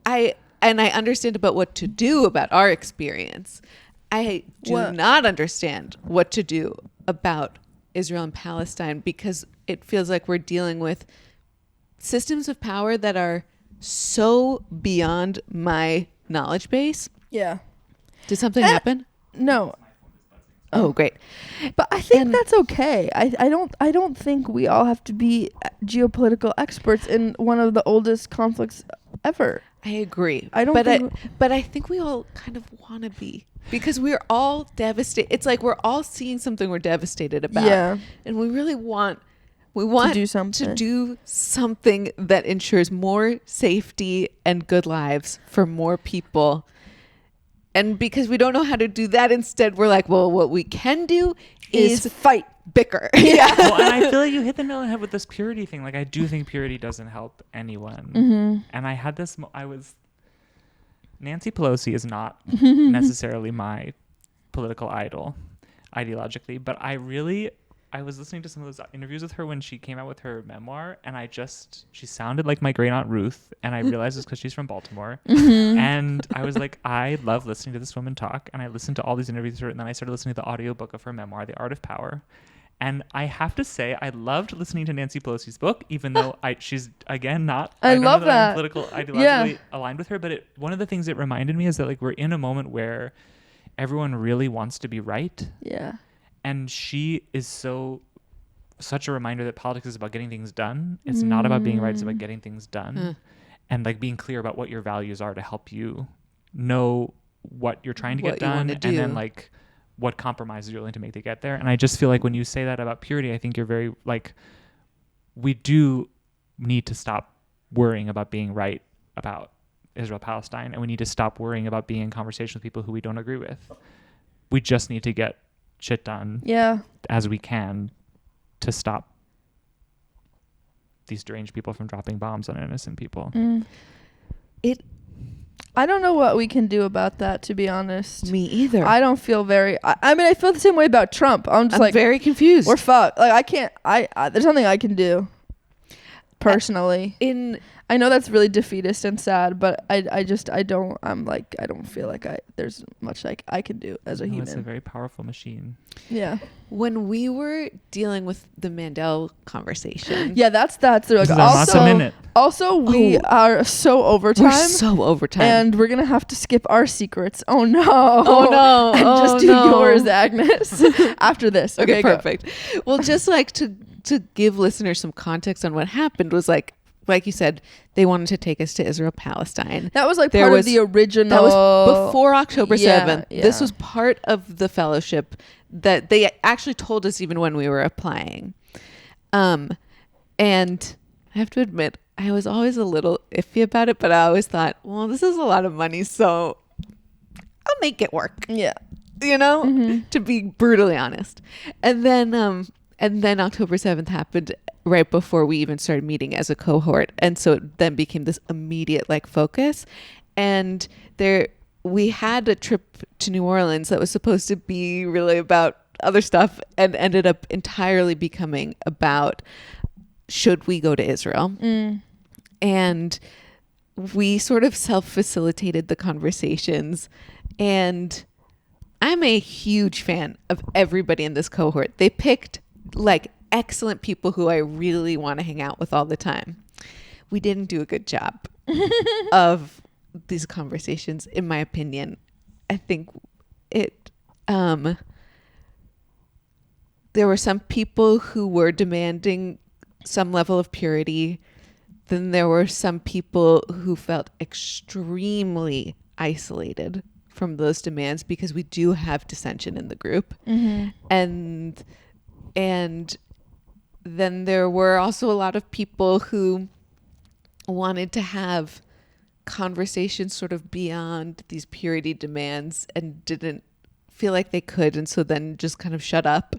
I understand about what to do about our experience. I do not understand what to do about Israel and Palestine, because it feels like we're dealing with systems of power that are so beyond my knowledge base. Yeah. Did something happen? No. Oh, great. But I think that's okay. I don't think we all have to be geopolitical experts in one of the oldest conflicts ever. I agree. But I think we all kind of want to be, because we're all devastated. It's like we're all seeing something we're devastated about. Yeah. And we really want to do something that ensures more safety and good lives for more people. And because we don't know how to do that, instead we're like, well, what we can do is fight, bicker. Yeah. Well, and I feel like you hit the nail on the head with this purity thing. Like, I do think purity doesn't help anyone. And I had this, Nancy Pelosi is not necessarily my political idol ideologically, but I was listening to some of those interviews with her when she came out with her memoir, and she sounded like my great aunt Ruth, and I realized it's because she's from Baltimore. And I was like, I love listening to this woman talk, and I listened to all these interviews with her, and then I started listening to the audiobook of her memoir, The Art of Power. And I have to say, I loved listening to Nancy Pelosi's book, even though she's, again, not... I love that. I'm political, ideologically aligned with her, but one of the things it reminded me is that, like, we're in a moment where everyone really wants to be right. Yeah. And she is such a reminder that politics is about getting things done. It's not about being right. It's about getting things done. And like being clear about what your values are to help you know what you're trying to get done. And then like what compromises you're willing to make to get there. And I just feel like when you say that about purity, I think you're very like, we do need to stop worrying about being right about Israel, Palestine. And we need to stop worrying about being in conversation with people who we don't agree with. We just need to get shit done as we can to stop these deranged people from dropping bombs on innocent people. I don't know what we can do about that, to be honest. Me either. I don't feel very... I mean, I feel the same way about Trump. I'm very confused. We're fucked. Like, I can't... there's nothing I can do personally. I know that's really defeatist and sad, but I don't feel like there's much like I can do as a human. It's a very powerful machine. Yeah. When we were dealing with the Mandel conversation. Yeah, that's like, also we are so overtime. We're so overtime. And we're going to have to skip our secrets. Oh no. Oh no. And just do yours, Agnes, after this. Okay, perfect. Well, just like to give listeners some context on what happened was like you said, they wanted to take us to Israel, Palestine. That was like part of the original. That was before October 7th. Yeah. This was part of the fellowship that they actually told us even when we were applying. And I have to admit, I was always a little iffy about it, but I always thought, well, this is a lot of money, so I'll make it work. Yeah. You know, to be brutally honest. And then October 7th happened right before we even started meeting as a cohort. And so it then became this immediate like focus. And we had a trip to New Orleans that was supposed to be really about other stuff and ended up entirely becoming about, should we go to Israel? And we sort of self-facilitated the conversations. And I'm a huge fan of everybody in this cohort. They picked like excellent people who I really want to hang out with all the time. We didn't do a good job of these conversations, in my opinion. I think there were some people who were demanding some level of purity. Then there were some people who felt extremely isolated from those demands because we do have dissension in the group. And And then there were also a lot of people who wanted to have conversations sort of beyond these purity demands and didn't feel like they could, and so then just kind of shut up.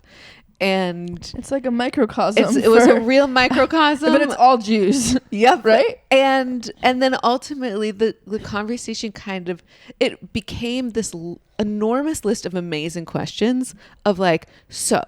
And it's like a microcosm. It was a real microcosm, but it's all Jews. Yep. Right. And then ultimately the conversation kind of, it became this enormous list of amazing questions of like, so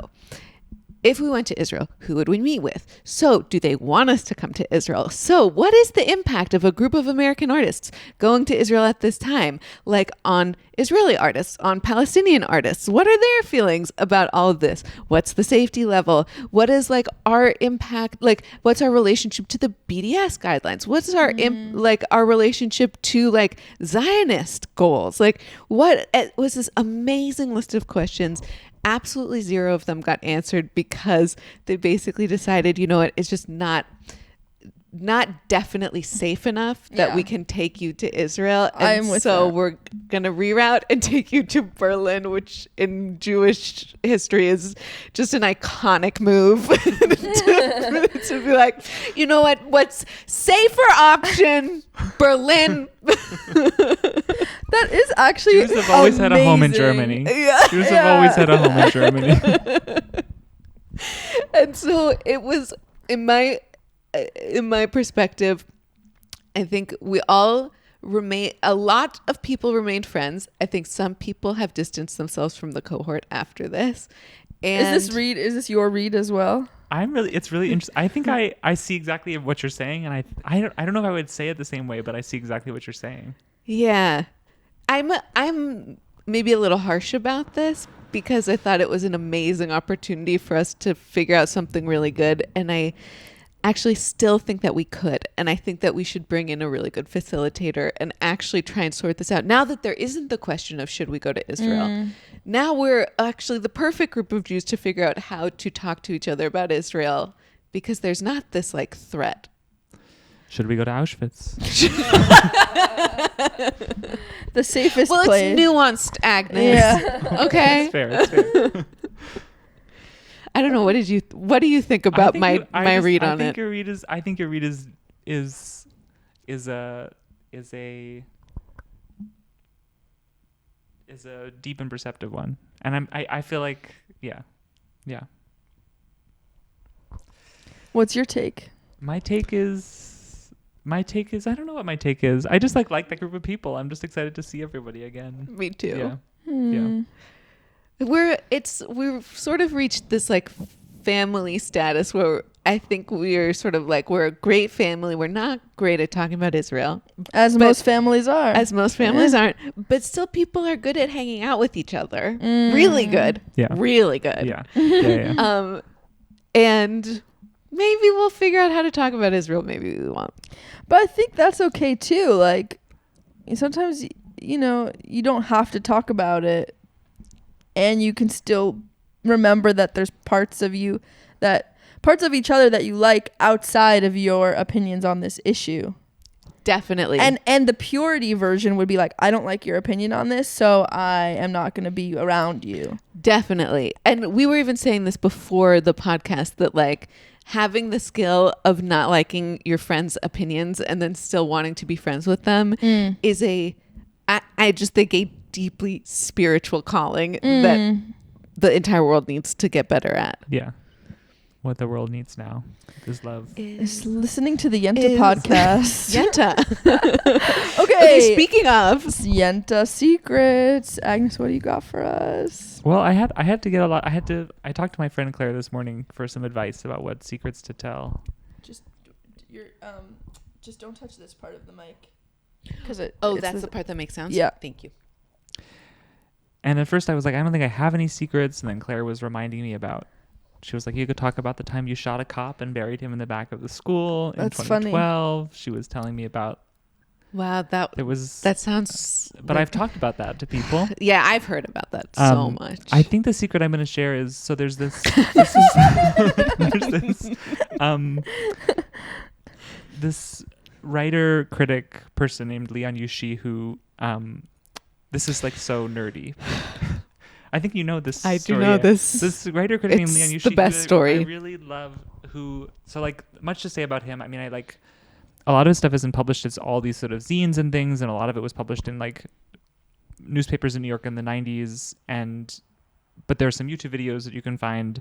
if we went to Israel, who would we meet with? So do they want us to come to Israel? So what is the impact of a group of American artists going to Israel at this time? Like on Israeli artists, on Palestinian artists? What are their feelings about all of this? What's the safety level? What is like our impact? Like what's our relationship to the BDS guidelines? What's our like our relationship to like Zionist goals? Like what it was this amazing list of questions. Absolutely zero of them got answered because they basically decided, you know what, it's just not definitely safe enough that we can take you to Israel. And we're going to reroute and take you to Berlin, which in Jewish history is just an iconic move to be like, you know what's safer option, Berlin. That is actually Jews have always had a home in Germany. Yeah. Jews have always had a home in Germany. And so it was in my perspective, I think we all a lot of people remained friends. I think some people have distanced themselves from the cohort after this. And is this your read as well? It's really interesting. I think I see exactly what you're saying, and I don't know if I would say it the same way, but I see exactly what you're saying. Yeah. I'm maybe a little harsh about this because I thought it was an amazing opportunity for us to figure out something really good. And I actually still think that we could. And I think that we should bring in a really good facilitator and actually try and sort this out. Now that there isn't the question of should we go to Israel, now we're actually the perfect group of Jews to figure out how to talk to each other about Israel because there's not this like threat. Should we go to Auschwitz? The safest place. Well, it's nuanced, Agnes. Yeah. Okay. It's fair. I don't know. What do you think about my read on it? I think your read is a deep and perceptive one, and I feel like yeah. What's your take? My take is I don't know what my take is. I just like that group of people. I'm just excited to see everybody again. Me too. Yeah. We've sort of reached this like family status where I think we're sort of like, we're a great family. We're not great at talking about Israel. As most families are. As most families aren't. But still people are good at hanging out with each other. Really good. Yeah. Really good. Yeah. And maybe we'll figure out how to talk about Israel. Maybe we won't. But I think that's okay too. Like sometimes, you don't have to talk about it. And you can still remember that there's parts of each other that you like outside of your opinions on this issue. Definitely. And the purity version would be like, I don't like your opinion on this, so I am not going to be around you. Definitely. And we were even saying this before the podcast that like having the skill of not liking your friends' opinions and then still wanting to be friends with them is I just think a deeply spiritual calling that the entire world needs to get better at. Yeah. What the world needs now is love. Is listening to the Yenta podcast. Yenta. Okay. Speaking of Yenta secrets, Agnes, what do you got for us? Well, I had to get a lot. I talked to my friend Claire this morning for some advice about what secrets to tell. Just don't touch this part of the mic. That's the part that makes sounds? Yeah. Thank you. And at first I was like, I don't think I have any secrets. And then Claire was reminding me she was like, you could talk about the time you shot a cop and buried him in the back of the school in 2012. Funny. She was telling me about. Wow, that sounds. But I've talked about that to people. Yeah, I've heard about that so much. I think the secret I'm going to share is, so there's this. This writer critic person named Leon Yushi who this is like so nerdy. I think you know this I story. do know this. This writer critic named Leon It's Yushi. the best story. I really love so like much to say about him. I mean, I like a lot of his stuff isn't published. It's all these sort of zines and things, and a lot of it was published in like newspapers in New York in the 90s. But there are some YouTube videos that you can find.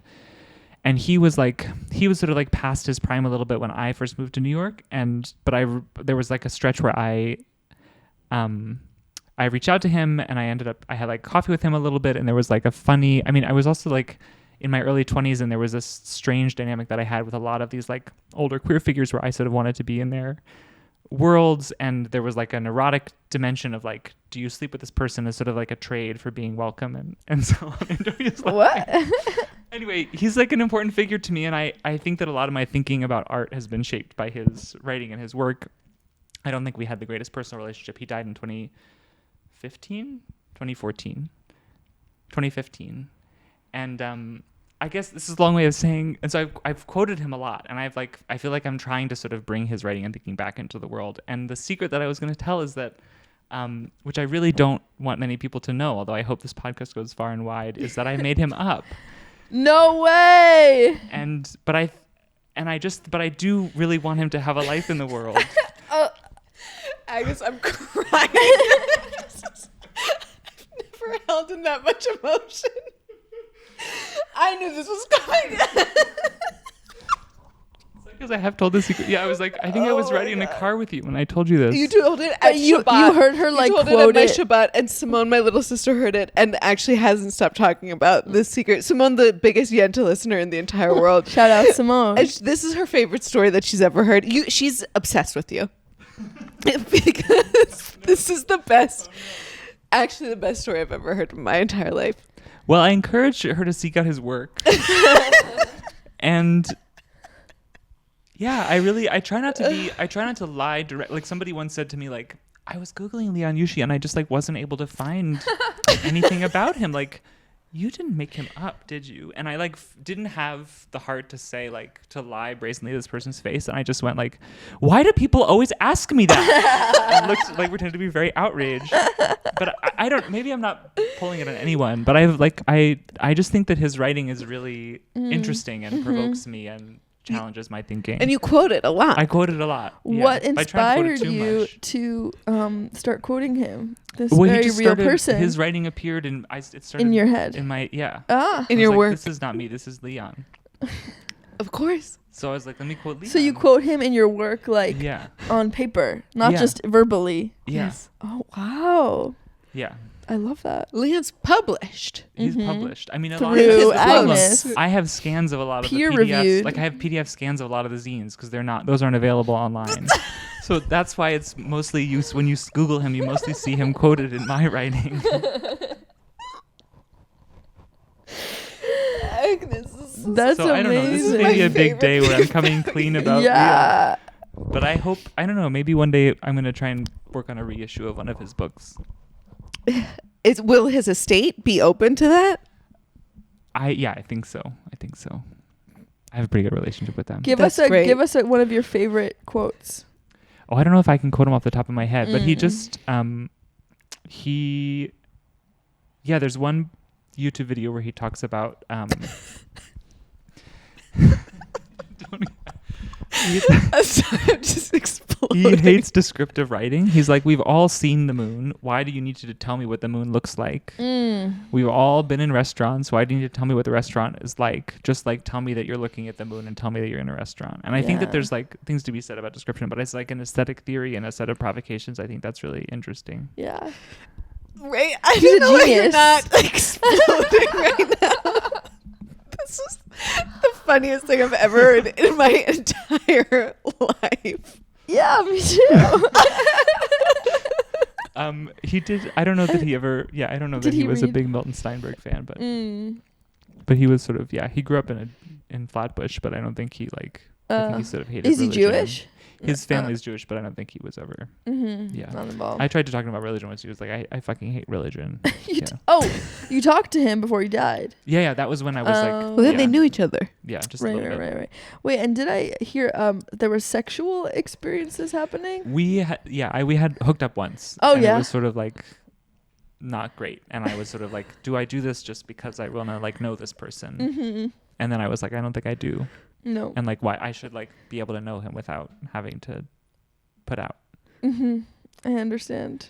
And he was sort of like past his prime a little bit when I first moved to New York. There was like a stretch where I reached out to him, and I had like coffee with him a little bit, and there was like I was also like in my early 20s, and there was this strange dynamic that I had with a lot of these like older queer figures where I sort of wanted to be in their worlds, and there was like a neurotic dimension of like, do you sleep with this person as sort of like a trade for being welcome and so on. And What? Anyway, he's like an important figure to me, and I think that a lot of my thinking about art has been shaped by his writing and his work. I don't think we had the greatest personal relationship. He died in 2015. And I guess this is a long way of saying, and so I've quoted him a lot, and I feel like I'm trying to sort of bring his writing and thinking back into the world. And the secret that I was going to tell is that, which I really don't want many people to know, although I hope this podcast goes far and wide, is that I made him up. No way. But I do really want him to have a life in the world. Agnes, I'm crying. I've never held in that much emotion. I knew this was coming. Because I have told this secret. Yeah, I was like, I think I was riding in a car with you when I told you this. You told it at you Shabbat. You heard her like quote quote it at my it. Shabbat, and Simone, my little sister, heard it and actually hasn't stopped talking about this secret. Simone, the biggest Yenta listener in the entire world. Shout out Simone. And this is her favorite story that she's ever heard. She's obsessed with you. Because this is the best, actually the best story I've ever heard in my entire life. Well, I encouraged her to seek out his work. And yeah, I try not to lie direct. Like somebody once said to me, like, I was Googling Leon Yushi and I just like wasn't able to find anything about him. Like, you didn't make him up, did you? And I like didn't have the heart to say like to lie brazenly to this person's face. And I just went like, why do people always ask me that? And looked like pretended to be very outraged. But I don't. Maybe I'm not pulling it on anyone. But I just think that his writing is really interesting and provokes me and challenges my thinking. And you quote it a lot. I quote it a lot. What Yeah. But I try to quote it inspired too you much. to start quoting him? This Well, very he just real started, person his writing appeared and it started in your head. in my in I your was like, work. This is not me. This is Leon. Of course. So I was like, let me quote Leon. So you quote him in your work, like Yeah. on paper, not Yeah. just verbally. Yeah. Yes. Oh wow, Yeah. I love that. Leon's published. He's Mhm. published. I mean, a lot of Through his Agnes. I have scans of a lot of Peer the PDFs. reviewed. Like I have PDF scans of a lot of the zines because those aren't available online. So that's why it's mostly when you Google him, you mostly see him quoted in my writing. Agnes, That's So I don't know. This is amazing. maybe a My big day favorite where I'm coming clean about Leon. Yeah. But I hope, I don't know, maybe one day I'm going to try and work on a reissue of one of his books. Will his estate be open to that? I think so. I have a pretty good relationship with them. Give That's us great. one of your favorite quotes. Oh, I don't know if I can quote him off the top of my head, but he Mm. just, there's one YouTube video where he talks about, I'm sorry, I'm just exploding. he hates descriptive writing. He's like, we've all seen the moon. Why do you need to tell me what the moon looks like? We've all been in restaurants. Why do you need to tell me what the restaurant is like? Just like tell me that you're looking at the moon and tell me that you're in a restaurant. And I think that Yeah. there's like things to be said about description, but it's like an aesthetic theory and a set of provocations. I think that's really interesting. Yeah. Right? I He's don't a know why you're genius. not exploding right now. This is the funniest thing I've ever heard in my entire life. Yeah, me too. He did. I don't know that he ever. Yeah, I don't know Did that he he was a read? big Milton Steinberg fan, but Mm. but he was sort of he grew up in Flatbush, but I don't think he like. I think he sort of hated. Is he religion. Jewish? His family is Jewish, but I don't think he was ever. Yeah. Not involved. I tried to talk to him about religion once. He was like, I fucking hate religion. You talked to him before he died. Yeah. That was when I was like, Oh. Well, then yeah. they knew each other. Yeah, just a Right, little right, bit. right. Wait, and did I hear there were sexual experiences happening? We had hooked up once. Oh, and yeah? It was sort of like not great. And I was sort of like, do I do this just because I want to like know this person? Mm-hmm. And then I was like, I don't think I do. No. And like, why I should like be able to know him without having to put out. Mm-hmm. I understand.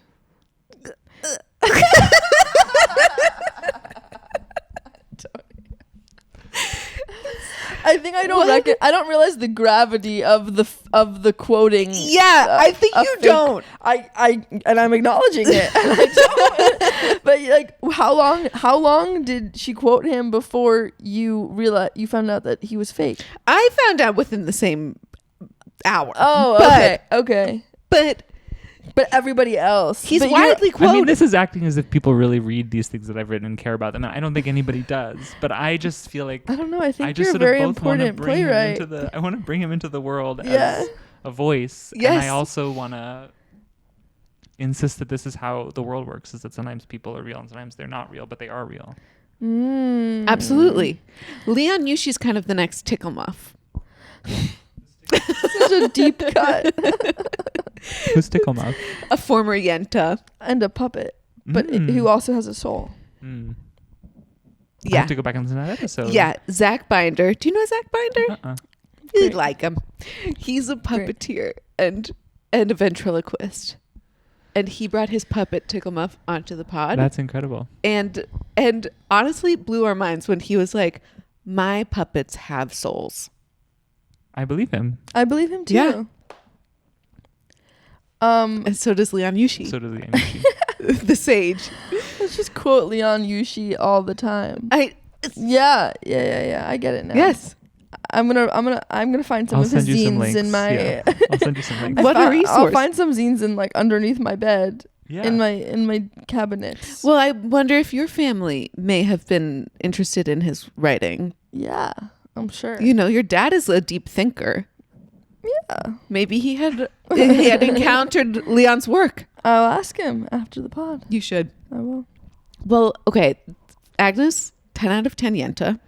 I think I don't realize the gravity of the quoting. Yeah, I think you don't. And I'm acknowledging it. And I don't. But like, how long did she quote him before you found out that he was fake? I found out within the same hour. Oh, okay. But everybody else, he's widely quoted. I mean, this is acting as if people really read these things that I've written and care about them. And I don't think anybody does. But I just feel like I don't know. I think just you're a sort very of both important playwright. I want to bring him into the world as a voice. Yes. And I also want to insist that this is how the world works: is that sometimes people are real and sometimes they're not real, but they are real. Absolutely. Leon Yushi's kind of the next Tickle Muff. Such a deep cut. Who's Tickle Muff? A former Yenta. And a puppet, but who also has a soul. I Yeah. have to go back and listen to that episode. Yeah. Zach Binder. Do you know Zach Binder? Uh-uh. You'd like him. He's a puppeteer and a ventriloquist. And he brought his puppet Tickle Muff onto the pod. That's incredible. And honestly blew our minds when he was like, my puppets have souls. I believe him. I believe him too. Yeah. And so does Leon Yushi. So does the Amishi. The sage. Let's just quote Leon Yushi all the time. Yeah. I get it now. Yes. I'm gonna find some I'll of his send you some zines links. in my. Yeah. I'll send you some links. What a resource. I'll find some zines in like underneath my bed. Yeah. In my cabinets. Well, I wonder if your family may have been interested in his writing. Yeah, I'm sure. You know, your dad is a deep thinker. Yeah. Maybe he had encountered Leon's work. I'll ask him after the pod. You should. I will. Well, okay. Agnes, 10 out of 10 Yenta.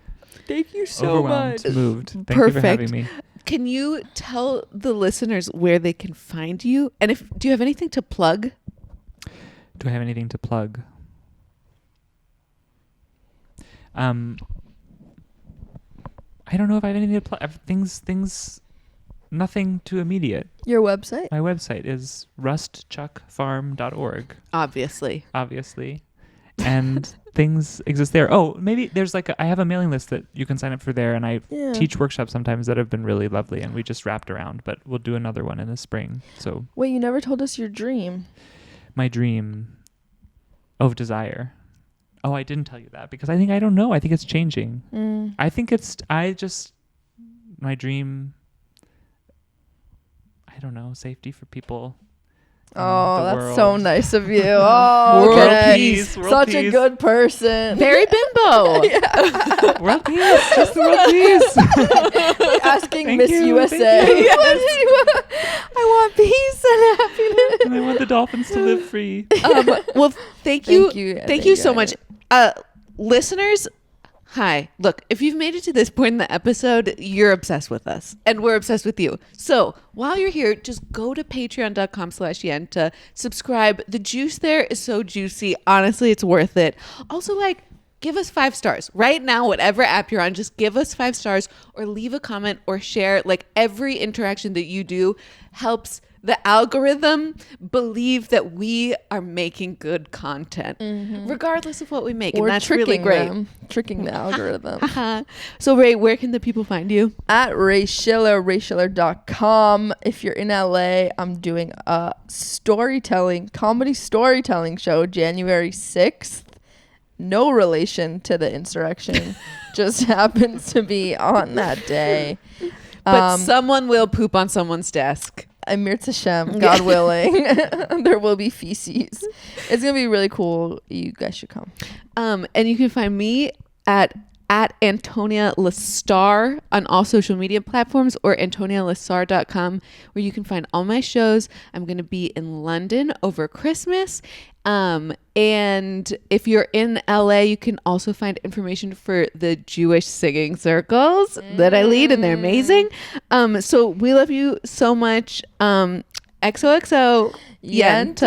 Thank you so Overwhelmed, much. moved. Thank Perfect. you for having me. Can you tell the listeners where they can find you? And do you have anything to plug? Do I have anything to plug? I don't know if I have anything to plug. Things, nothing too immediate. Your website? My website is rustchuckfarm.org. Obviously. And things exist there. Oh, maybe there's I have a mailing list that you can sign up for there, and I teach workshops sometimes that have been really lovely, and we just wrapped around, but we'll do another one in the spring. So wait, you never told us your dream. My dream of desire. Oh, I didn't tell you that because I don't know. I think it's changing. I think my dream, I don't know, safety for people. Oh, that's world. so nice of you. Oh, World okay. peace, Such a good person. Very bimbo. World peace. Just the world peace. Asking Thank Miss you, USA. thank you. I want peace and happiness. And I want the dolphins to live free. Well, thank you. Thank Thank you so much. Listeners, hi. Look, if you've made it to this point in the episode, you're obsessed with us and we're obsessed with you. So while you're here, just go to patreon.com/Yenta, subscribe. The juice there is so juicy. Honestly, it's worth it. Also, give us 5 stars right now, whatever app you're on, just give us 5 stars or leave a comment or share. Every interaction that you do helps the algorithm believe that we are making good content, regardless of what we make. We're and that's really great. Tricking the algorithm. So, Ray, where can the people find you? At Ray Schiller, rayschiller.com. If you're in LA, I'm doing a comedy storytelling show January 6th. No relation to the insurrection. Just happens to be on that day. But someone will poop on someone's desk. Amir Tashem, God willing. There will be feces. It's going to be really cool. You guys should come. And you can find me at Antonia Lastar on all social media platforms, or antonialastar.com, where you can find all my shows. I'm going to be in London over Christmas. And if you're in LA, you can also find information for the Jewish singing circles that I lead, and they're amazing. So we love you so much. XOXO Yenta.